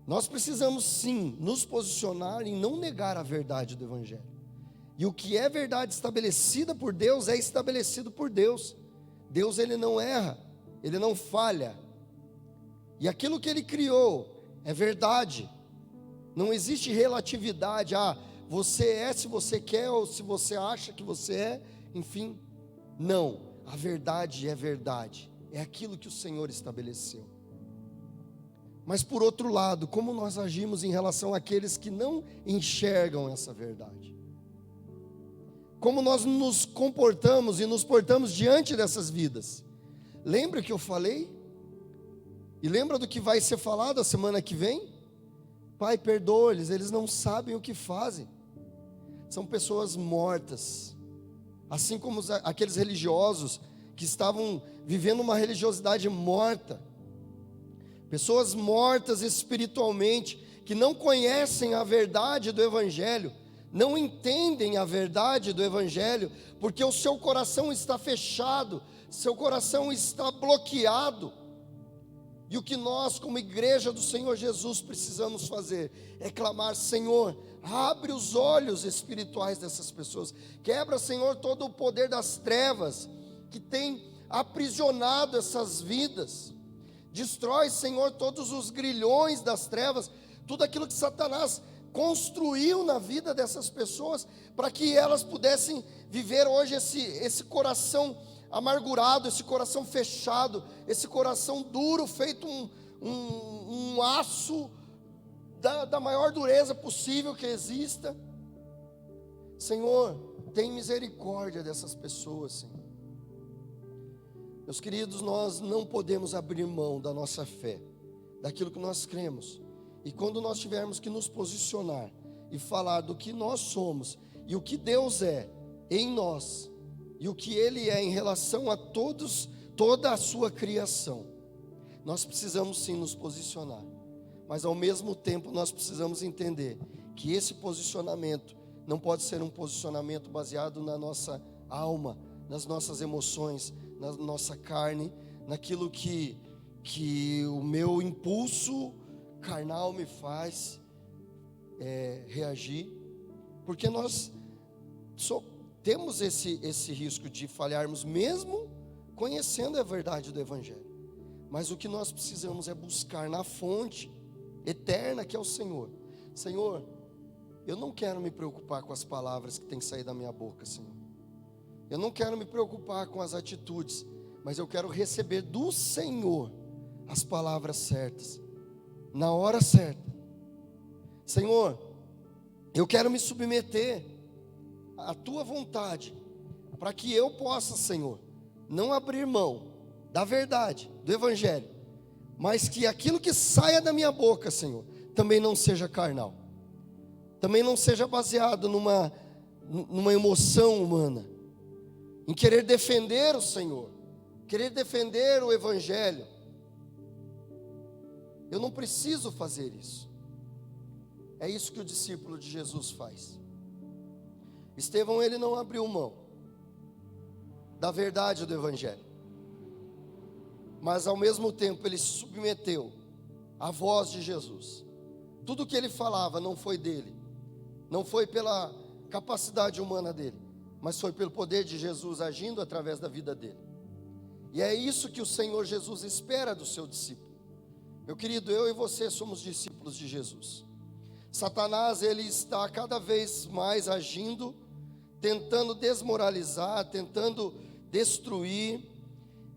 Nós precisamos sim nos posicionar em não negar a verdade do Evangelho. E o que é verdade estabelecida por Deus é estabelecido por Deus. Deus, ele não erra, ele não falha. E aquilo que ele criou é verdade. Não existe relatividade. Você é se você quer ou se você acha que você é, enfim. Não, a verdade é verdade. É aquilo que o Senhor estabeleceu. Mas por outro lado, como nós agimos em relação àqueles que não enxergam essa verdade? Como nós nos comportamos e nos portamos diante dessas vidas? Lembra que eu falei? E lembra do que vai ser falado a semana que vem? Pai, perdoa-lhes, eles não sabem o que fazem. São pessoas mortas. Assim como aqueles religiosos que estavam vivendo uma religiosidade morta. Pessoas mortas espiritualmente, que não conhecem a verdade do Evangelho, não entendem a verdade do Evangelho, porque o seu coração está fechado, seu coração está bloqueado. E o que nós, como igreja do Senhor Jesus, precisamos fazer é clamar: Senhor, abre os olhos espirituais dessas pessoas, quebra, Senhor, todo o poder das trevas que tem aprisionado essas vidas. Destrói, Senhor, todos os grilhões das trevas, tudo aquilo que Satanás construiu na vida dessas pessoas, para que elas pudessem viver hoje esse coração amargurado, esse coração fechado, esse coração duro, feito um aço da maior dureza possível que exista. Senhor, tem misericórdia dessas pessoas, Senhor. Meus queridos, nós não podemos abrir mão da nossa fé, daquilo que nós cremos. E quando nós tivermos que nos posicionar e falar do que nós somos e o que Deus é em nós e o que Ele é em relação a toda a sua criação, nós precisamos sim nos posicionar. Mas ao mesmo tempo nós precisamos entender que esse posicionamento não pode ser um posicionamento baseado na nossa alma, nas nossas emoções, na nossa carne, naquilo que o meu impulso carnal me faz reagir, porque nós temos esse risco de falharmos mesmo conhecendo a verdade do Evangelho. Mas o que nós precisamos é buscar na fonte eterna que é o Senhor. Senhor, eu não quero me preocupar com as palavras que têm que sair da minha boca, Senhor. Eu não quero me preocupar com as atitudes, mas eu quero receber do Senhor as palavras certas, na hora certa. Senhor, eu quero me submeter à Tua vontade, para que eu possa, Senhor, não abrir mão da verdade, do Evangelho, mas que aquilo que saia da minha boca, Senhor, também não seja carnal, também não seja baseado numa emoção humana, em querer defender o Senhor, querer defender o Evangelho. Eu não preciso fazer isso. É isso que o discípulo de Jesus faz. Estevão, ele não abriu mão da verdade do Evangelho, mas ao mesmo tempo ele se submeteu à voz de Jesus. Tudo que ele falava não foi dele, não foi pela capacidade humana dele, mas foi pelo poder de Jesus agindo através da vida dele. E é isso que o Senhor Jesus espera do seu discípulo. Meu querido, eu e você somos discípulos de Jesus. Satanás, ele está cada vez mais agindo tentando desmoralizar, tentando destruir.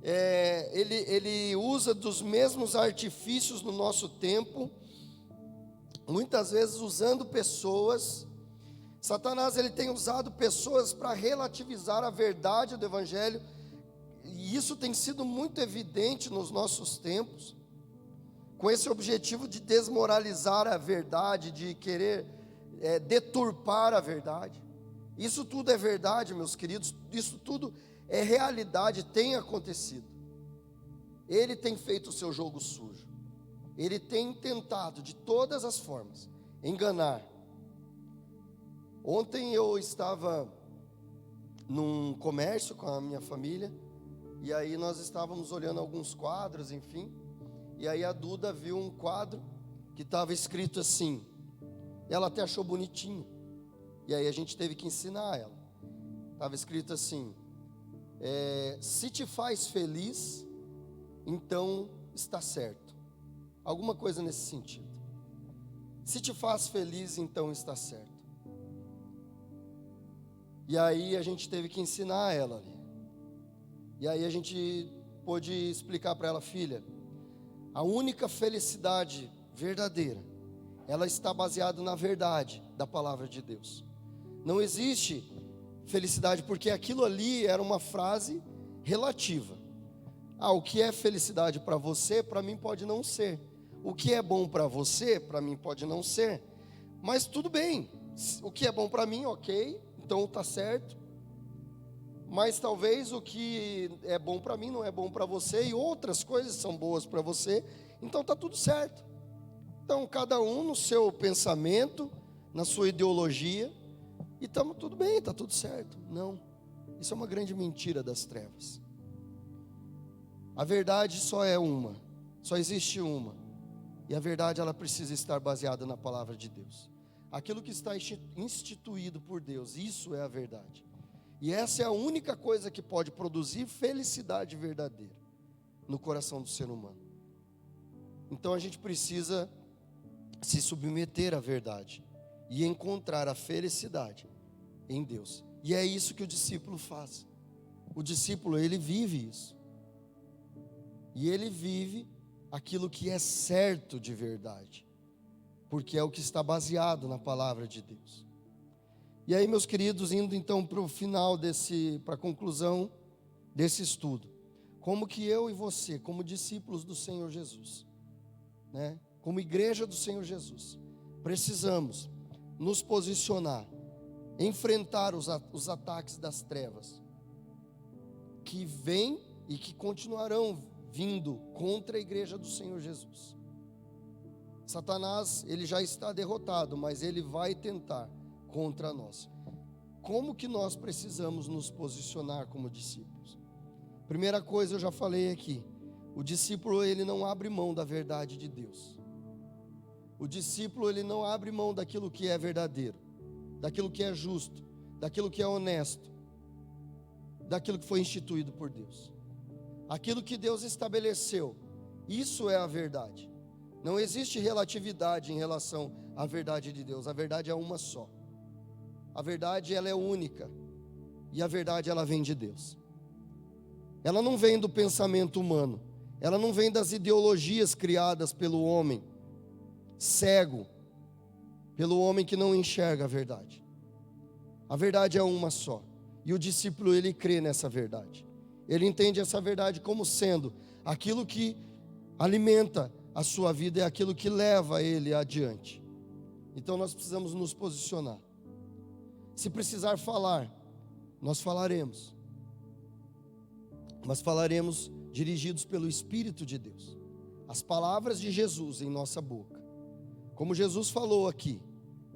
Ele usa dos mesmos artifícios no nosso tempo, muitas vezes usando pessoas. Satanás, ele tem usado pessoas para relativizar a verdade do Evangelho, e isso tem sido muito evidente nos nossos tempos, com esse objetivo de desmoralizar a verdade, de querer deturpar a verdade. Isso tudo é verdade, meus queridos, isso tudo é realidade, tem acontecido. Ele tem feito o seu jogo sujo, ele tem tentado de todas as formas enganar. Ontem eu estava num comércio com a minha família, e aí nós estávamos olhando alguns quadros, enfim, e aí a Duda viu um quadro que estava escrito assim, ela até achou bonitinho, e aí a gente teve que ensinar ela. Estava escrito assim, se te faz feliz, então está certo. Alguma coisa nesse sentido. Se te faz feliz, então está certo. E aí a gente teve que ensinar ela ali. E aí a gente pôde explicar para ela, filha, a única felicidade verdadeira, ela está baseada na verdade da palavra de Deus. Não existe felicidade, porque aquilo ali era uma frase relativa. O que é felicidade para você, para mim pode não ser. O que é bom para você, para mim pode não ser. Mas tudo bem, o que é bom para mim, ok, então está certo. Mas talvez o que é bom para mim não é bom para você, e outras coisas são boas para você, então está tudo certo. Então cada um no seu pensamento, na sua ideologia, e estamos tudo bem, está tudo certo. Não, isso é uma grande mentira das trevas. A verdade só é uma, só existe uma, e a verdade ela precisa estar baseada na palavra de Deus. Aquilo que está instituído por Deus, isso é a verdade. E essa é a única coisa que pode produzir felicidade verdadeira no coração do ser humano. Então a gente precisa se submeter à verdade e encontrar a felicidade em Deus. E é isso que o discípulo faz. O discípulo, ele vive isso. E ele vive aquilo que é certo de verdade, porque é o que está baseado na palavra de Deus. E aí, meus queridos, indo então para o final para a conclusão desse estudo, como que eu e você, como discípulos do Senhor Jesus, né, como igreja do Senhor Jesus, precisamos nos posicionar, enfrentar os ataques das trevas, que vêm e que continuarão vindo contra a igreja do Senhor Jesus. Satanás, ele já está derrotado, mas ele vai tentar contra nós. Como que nós precisamos nos posicionar como discípulos? Primeira coisa, eu já falei aqui, o discípulo, ele não abre mão da verdade de Deus. O discípulo, ele não abre mão daquilo que é verdadeiro, daquilo que é justo, daquilo que é honesto, daquilo que foi instituído por Deus. Aquilo que Deus estabeleceu, isso é a verdade. Não existe relatividade em relação à verdade de Deus. A verdade é uma só. A verdade, ela é única. E a verdade, ela vem de Deus. Ela não vem do pensamento humano. Ela não vem das ideologias criadas pelo homem cego, pelo homem que não enxerga a verdade. A verdade é uma só. E o discípulo, ele crê nessa verdade. Ele entende essa verdade como sendo aquilo que alimenta a sua vida, é aquilo que leva ele adiante. Então nós precisamos nos posicionar. Se precisar falar, nós falaremos. Mas falaremos dirigidos pelo Espírito de Deus. As palavras de Jesus em nossa boca. Como Jesus falou aqui,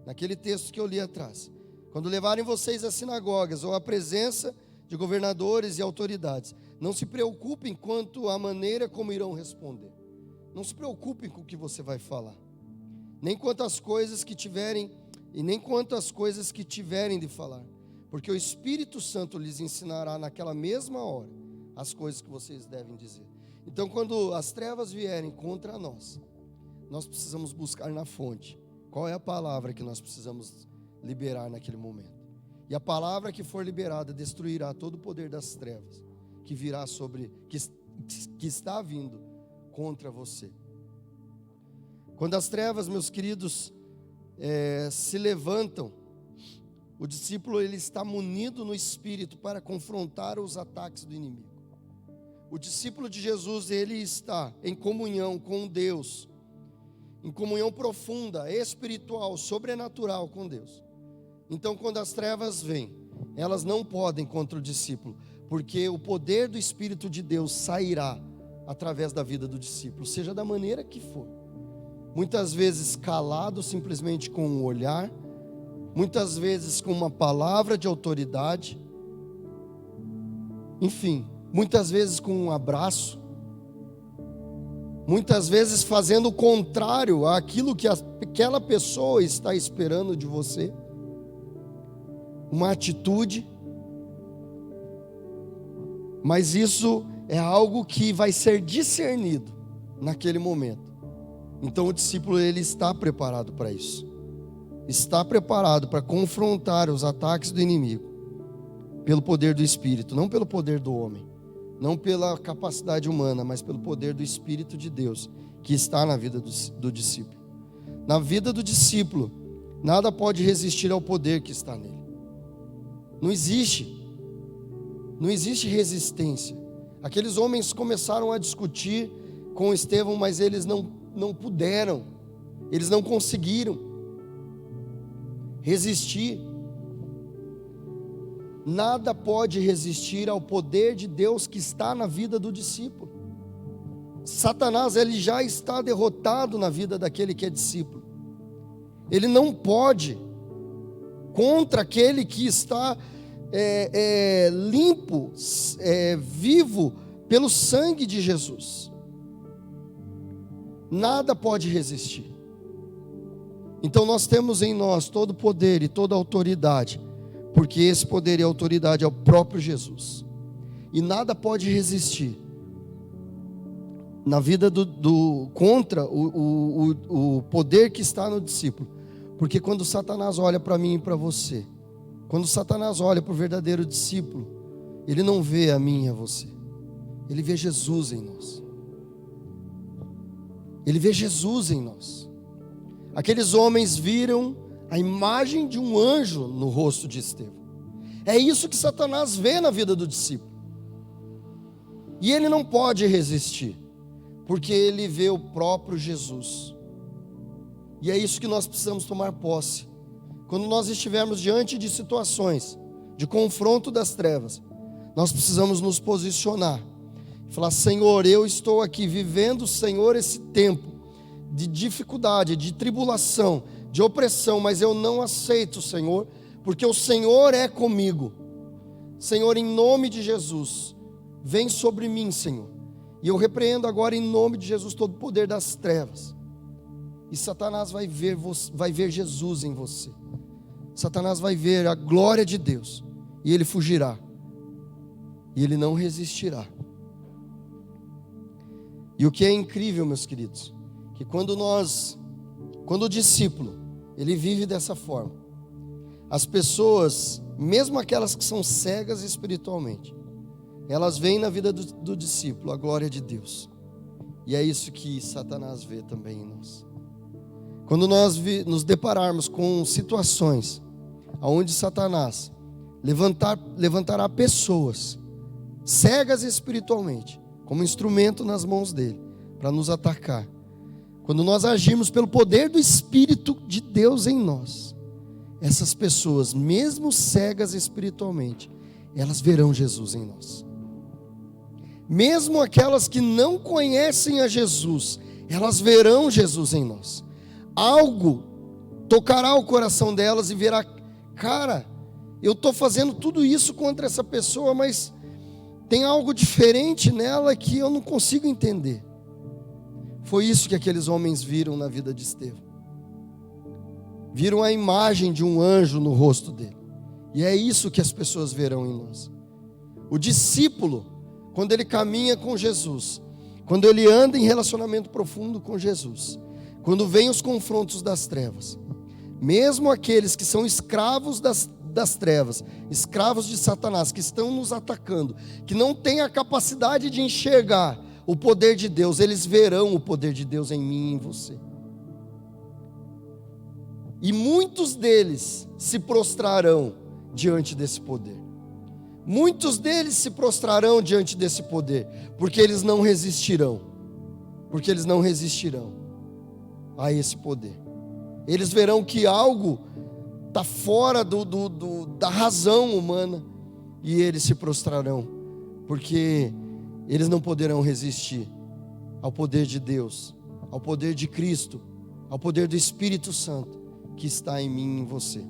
naquele texto que eu li atrás. Quando levarem vocês às sinagogas ou à presença de governadores e autoridades, não se preocupem quanto à maneira como irão responder. Não se preocupem com o que você vai falar, nem quanto às coisas que tiverem, e nem quanto às coisas que tiverem de falar, porque o Espírito Santo lhes ensinará naquela mesma hora as coisas que vocês devem dizer. Então, quando as trevas vierem contra nós, nós precisamos buscar na fonte qual é a palavra que nós precisamos liberar naquele momento. E a palavra que for liberada destruirá todo o poder das trevas que virá sobre, que está vindo contra você. Quando as trevas, meus queridos, se levantam, o discípulo ele está munido no espírito para confrontar os ataques do inimigo. O discípulo de Jesus, ele está em comunhão com Deus, em comunhão profunda, espiritual, sobrenatural com Deus. Então, quando as trevas vêm, elas não podem contra o discípulo, porque o poder do Espírito de Deus sairá através da vida do discípulo, seja da maneira que for. Muitas vezes calado simplesmente com um olhar, muitas vezes com uma palavra de autoridade, enfim, muitas vezes com um abraço, muitas vezes fazendo o contrário àquilo que aquela pessoa está esperando de você, uma atitude, mas isso é algo que vai ser discernido naquele momento. Então o discípulo ele está preparado para isso, está preparado para confrontar os ataques do inimigo, pelo poder do Espírito, não pelo poder do homem, não pela capacidade humana, mas pelo poder do Espírito de Deus, que está na vida do discípulo. Na vida do discípulo, nada pode resistir ao poder que está nele. Não existe resistência. Aqueles homens começaram a discutir com Estevão, mas eles não puderam, eles não conseguiram resistir. Nada pode resistir ao poder de Deus que está na vida do discípulo. Satanás, ele já está derrotado na vida daquele que é discípulo. Ele não pode contra aquele que está limpo, vivo pelo sangue de Jesus. Nada pode resistir. Então nós temos em nós todo o poder e toda a autoridade, porque esse poder e autoridade é o próprio Jesus. E nada pode resistir na vida contra o poder que está no discípulo. Porque quando Satanás olha para mim e para você, quando Satanás olha para o verdadeiro discípulo, ele não vê a mim e a você, ele vê Jesus em nós. Ele vê Jesus em nós. Aqueles homens viram a imagem de um anjo no rosto de Estevão. É isso que Satanás vê na vida do discípulo. E ele não pode resistir, porque ele vê o próprio Jesus. E é isso que nós precisamos tomar posse. Quando nós estivermos diante de situações de confronto das trevas, nós precisamos nos posicionar e falar: Senhor, eu estou aqui vivendo, Senhor, esse tempo de dificuldade, de tribulação, de opressão, mas eu não aceito, Senhor, porque o Senhor é comigo. Senhor, em nome de Jesus, vem sobre mim, Senhor. E eu repreendo agora em nome de Jesus todo o poder das trevas. E Satanás vai ver Jesus em você. Satanás vai ver a glória de Deus, e ele fugirá, e ele não resistirá. E o que é incrível, meus queridos, que quando o discípulo, ele vive dessa forma, as pessoas, mesmo aquelas que são cegas espiritualmente, elas veem na vida do discípulo a glória de Deus. E é isso que Satanás vê também em nós. Quando nós nos depararmos com situações onde Satanás levantará pessoas cegas espiritualmente como instrumento nas mãos dele para nos atacar, quando nós agirmos pelo poder do Espírito de Deus em nós, essas pessoas, mesmo cegas espiritualmente, elas verão Jesus em nós. Mesmo aquelas que não conhecem a Jesus, elas verão Jesus em nós. Algo tocará o coração delas e verá: cara, eu estou fazendo tudo isso contra essa pessoa, mas tem algo diferente nela que eu não consigo entender. Foi isso que aqueles homens viram na vida de Estevão. Viram a imagem de um anjo no rosto dele. E é isso que as pessoas verão em nós. O discípulo, quando ele caminha com Jesus, quando ele anda em relacionamento profundo com Jesus, quando vem os confrontos das trevas, mesmo aqueles que são escravos das trevas, escravos de Satanás, que estão nos atacando, que não têm a capacidade de enxergar o poder de Deus, eles verão o poder de Deus em mim e em você. E muitos deles se prostrarão diante desse poder. Muitos deles se prostrarão diante desse poder, porque eles não resistirão. Porque eles não resistirão a esse poder. Eles verão que algo está fora da razão humana, e eles se prostrarão, porque eles não poderão resistir ao poder de Deus, ao poder de Cristo, ao poder do Espírito Santo que está em mim e em você.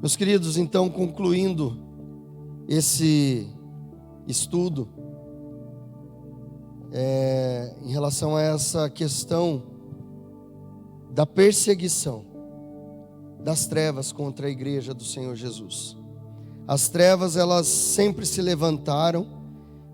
Meus queridos, então, concluindo esse estudo, em relação a essa questão da perseguição das trevas contra a igreja do Senhor Jesus. As trevas, elas sempre se levantaram,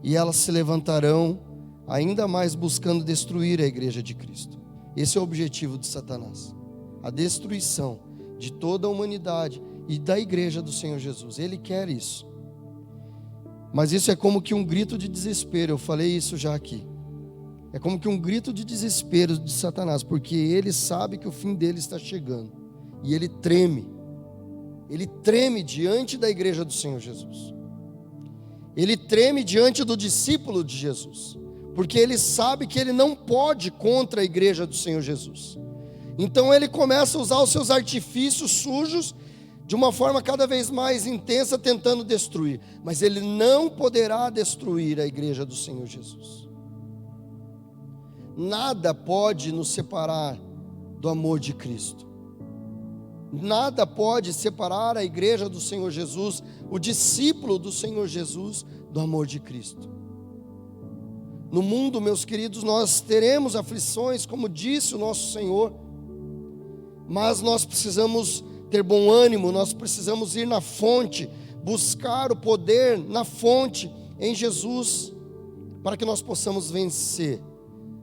e elas se levantarão ainda mais buscando destruir a igreja de Cristo. Esse é o objetivo de Satanás, a destruição de toda a humanidade e da igreja do Senhor Jesus. Ele quer isso. Mas isso é como que um grito de desespero, eu falei isso já aqui. É como que um grito de desespero de Satanás, porque ele sabe que o fim dele está chegando. E ele treme diante da igreja do Senhor Jesus. Ele treme diante do discípulo de Jesus, porque ele sabe que ele não pode contra a igreja do Senhor Jesus. Então ele começa a usar os seus artifícios sujos de uma forma cada vez mais intensa, tentando destruir. Mas ele não poderá destruir a igreja do Senhor Jesus. Nada pode nos separar do amor de Cristo. Nada pode separar a igreja do Senhor Jesus, o discípulo do Senhor Jesus, do amor de Cristo. No mundo, meus queridos, nós teremos aflições, como disse o nosso Senhor, mas nós precisamos ter bom ânimo, nós precisamos ir na fonte, buscar o poder na fonte, em Jesus, para que nós possamos vencer,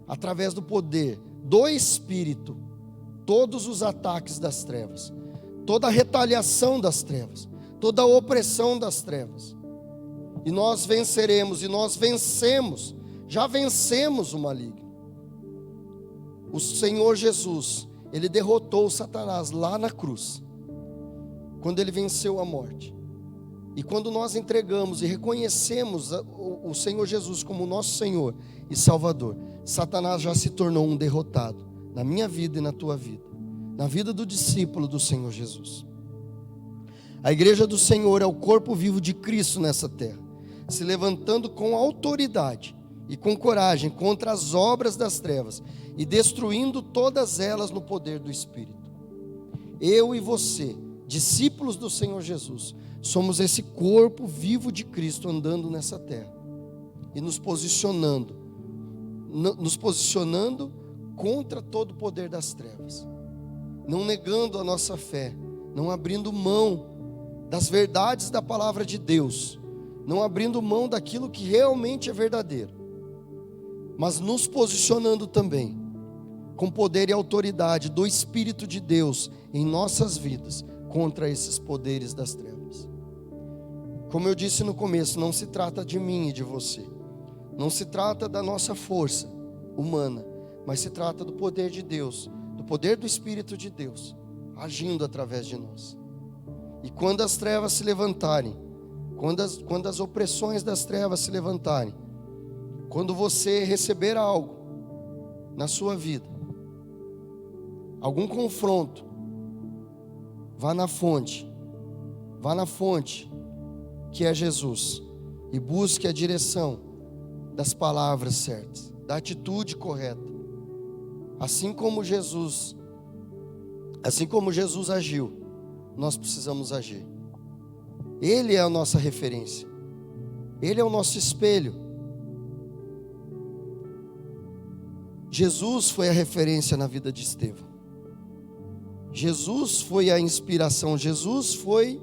através do poder do Espírito, todos os ataques das trevas, toda a retaliação das trevas, toda a opressão das trevas. E nós venceremos, e nós vencemos, já vencemos o maligno. O Senhor Jesus, Ele derrotou Satanás lá na cruz, quando Ele venceu a morte. E quando nós entregamos e reconhecemos o Senhor Jesus como nosso Senhor e Salvador, Satanás já se tornou um derrotado, na minha vida e na tua vida, na vida do discípulo do Senhor Jesus. A igreja do Senhor é o corpo vivo de Cristo nessa terra, se levantando com autoridade e com coragem contra as obras das trevas e destruindo todas elas no poder do Espírito. Eu e você, discípulos do Senhor Jesus, somos esse corpo vivo de Cristo andando nessa terra e nos posicionando contra todo o poder das trevas, não negando a nossa fé, não abrindo mão das verdades da palavra de Deus, não abrindo mão daquilo que realmente é verdadeiro, mas nos posicionando também com poder e autoridade do Espírito de Deus em nossas vidas contra esses poderes das trevas. Como eu disse no começo, não se trata de mim e de você, não se trata da nossa força humana, mas se trata do poder de Deus, do poder do Espírito de Deus agindo através de nós. E quando as trevas se levantarem, quando as opressões das trevas se levantarem, quando você receber algo na sua vida, algum confronto, vá na fonte que é Jesus, e busque a direção das palavras certas, da atitude correta. Assim como Jesus agiu, nós precisamos agir. Ele é a nossa referência, Ele é o nosso espelho. Jesus foi a referência na vida de Estevão. Jesus foi a inspiração, Jesus foi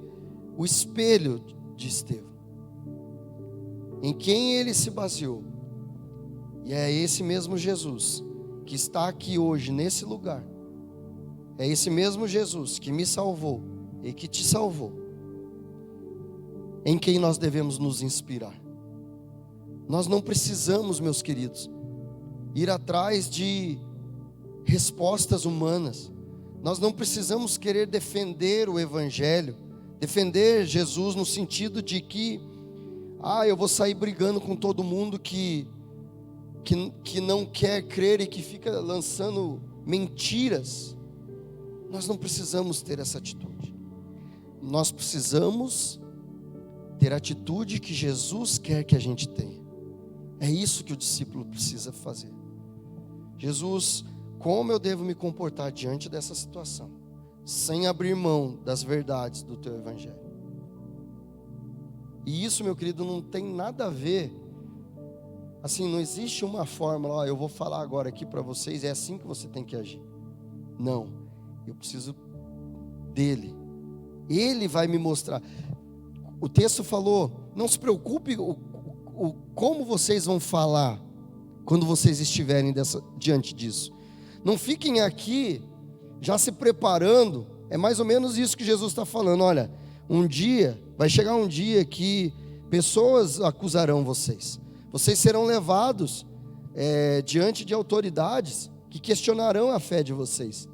o espelho de Estevão, em quem ele se baseou. E é esse mesmo Jesus que está aqui hoje nesse lugar. É esse mesmo Jesus que me salvou, e que te salvou, em quem nós devemos nos inspirar. Nós não precisamos, meus queridos, ir atrás de respostas humanas. Nós não precisamos querer defender o Evangelho, defender Jesus no sentido de que eu vou sair brigando com todo mundo que não quer crer e que fica lançando mentiras. Nós não precisamos ter essa atitude. Nós precisamos ter a atitude que Jesus quer que a gente tenha. É isso que o discípulo precisa fazer. Jesus, como eu devo me comportar diante dessa situação, sem abrir mão das verdades do teu Evangelho? E isso, meu querido, não tem nada a ver, assim, não existe uma fórmula, eu vou falar agora aqui para vocês, é assim que você tem que agir. Não, eu preciso dele. Ele vai me mostrar. O texto falou, não se preocupe como vocês vão falar quando vocês estiverem diante disso. Não fiquem aqui já se preparando. É mais ou menos isso que Jesus está falando. Olha, vai chegar um dia que pessoas acusarão vocês. Vocês serão levados diante de autoridades que questionarão a fé de vocês.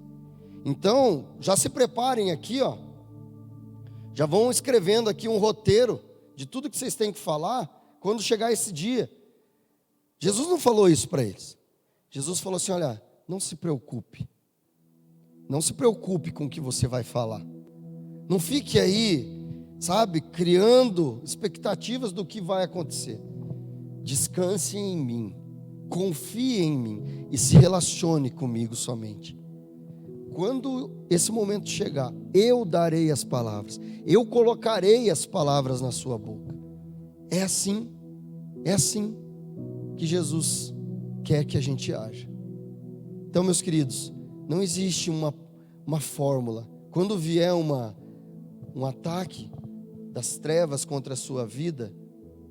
Então, já se preparem aqui, já vão escrevendo aqui um roteiro de tudo que vocês têm que falar quando chegar esse dia. Jesus não falou isso para eles. Jesus falou assim: olha, não se preocupe. Não se preocupe com o que você vai falar. Não fique aí, sabe, criando expectativas do que vai acontecer. Descanse em mim, confie em mim e se relacione comigo somente. Quando esse momento chegar, eu darei as palavras, eu colocarei as palavras na sua boca. É assim que Jesus quer que a gente haja. Então, meus queridos, não existe uma fórmula. Quando vier um ataque das trevas contra a sua vida,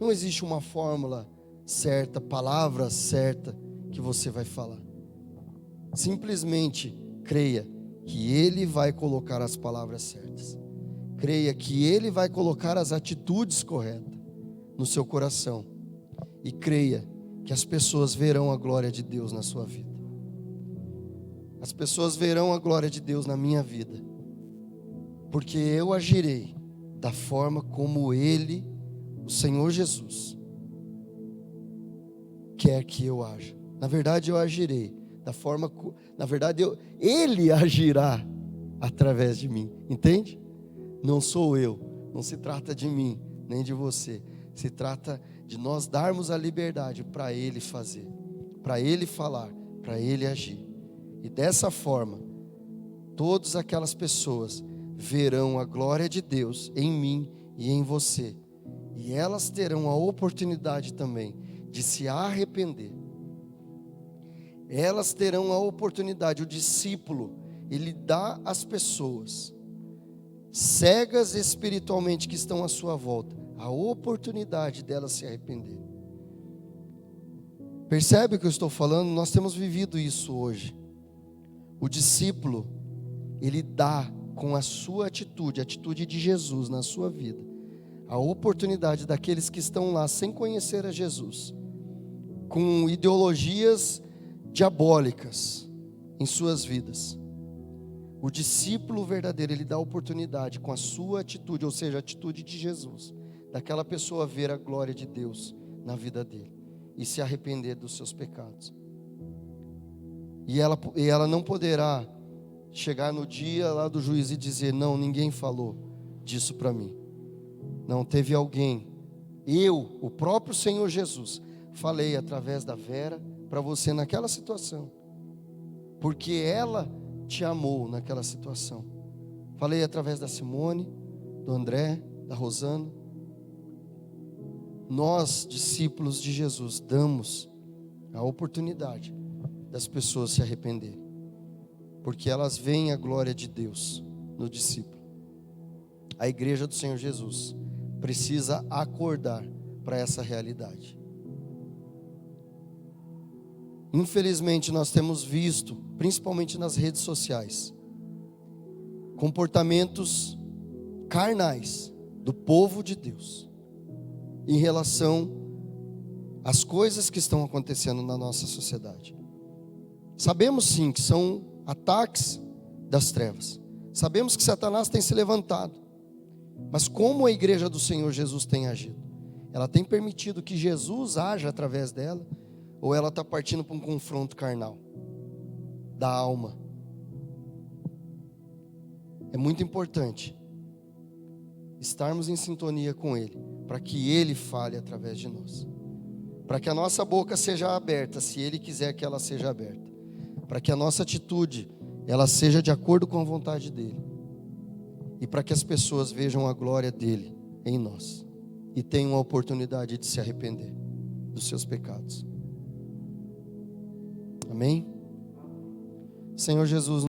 não existe uma fórmula certa, palavra certa que você vai falar. Simplesmente creia que Ele vai colocar as palavras certas. Creia que Ele vai colocar as atitudes corretas no seu coração. E creia que as pessoas verão a glória de Deus na sua vida. As pessoas verão a glória de Deus na minha vida, porque eu agirei da forma como Ele, o Senhor Jesus, quer que eu haja. Na verdade, eu agirei da forma, Ele agirá através de mim, entende? Não sou eu, não se trata de mim, nem de você, se trata de nós darmos a liberdade para Ele fazer, para Ele falar, para Ele agir. E dessa forma, todas aquelas pessoas verão a glória de Deus em mim e em você. E elas terão a oportunidade também de se arrepender. Elas terão a oportunidade, o discípulo, ele dá às pessoas cegas espiritualmente que estão à sua volta, a oportunidade delas se arrepender. Percebe o que eu estou falando? Nós temos vivido isso hoje. O discípulo, ele dá com a sua atitude, a atitude de Jesus na sua vida, a oportunidade daqueles que estão lá sem conhecer a Jesus, com ideologias diabólicas em suas vidas. O discípulo verdadeiro, ele dá a oportunidade com a sua atitude, ou seja, a atitude de Jesus, daquela pessoa ver a glória de Deus na vida dele e se arrepender dos seus pecados. E ela não poderá chegar no dia lá do juiz e dizer: não, ninguém falou disso para mim. Não, teve alguém, o próprio Senhor Jesus, falei através da Vera para você naquela situação, porque ela te amou naquela situação. Falei através da Simone, do André, da Rosana. Nós, discípulos de Jesus, damos a oportunidade das pessoas se arrependerem, porque elas veem a glória de Deus no discípulo. A igreja do Senhor Jesus precisa acordar para essa realidade. Infelizmente, nós temos visto, principalmente nas redes sociais, comportamentos carnais do povo de Deus em relação às coisas que estão acontecendo na nossa sociedade. Sabemos sim que são ataques das trevas. Sabemos que Satanás tem se levantado. Mas como a igreja do Senhor Jesus tem agido? Ela tem permitido que Jesus haja através dela? Ou ela está partindo para um confronto carnal da alma? É muito importante estarmos em sintonia com Ele, para que Ele fale através de nós, para que a nossa boca seja aberta, se Ele quiser que ela seja aberta, para que a nossa atitude ela seja de acordo com a vontade dEle, e para que as pessoas vejam a glória dEle em nós e tenham a oportunidade de se arrepender dos seus pecados. Amém? Senhor Jesus,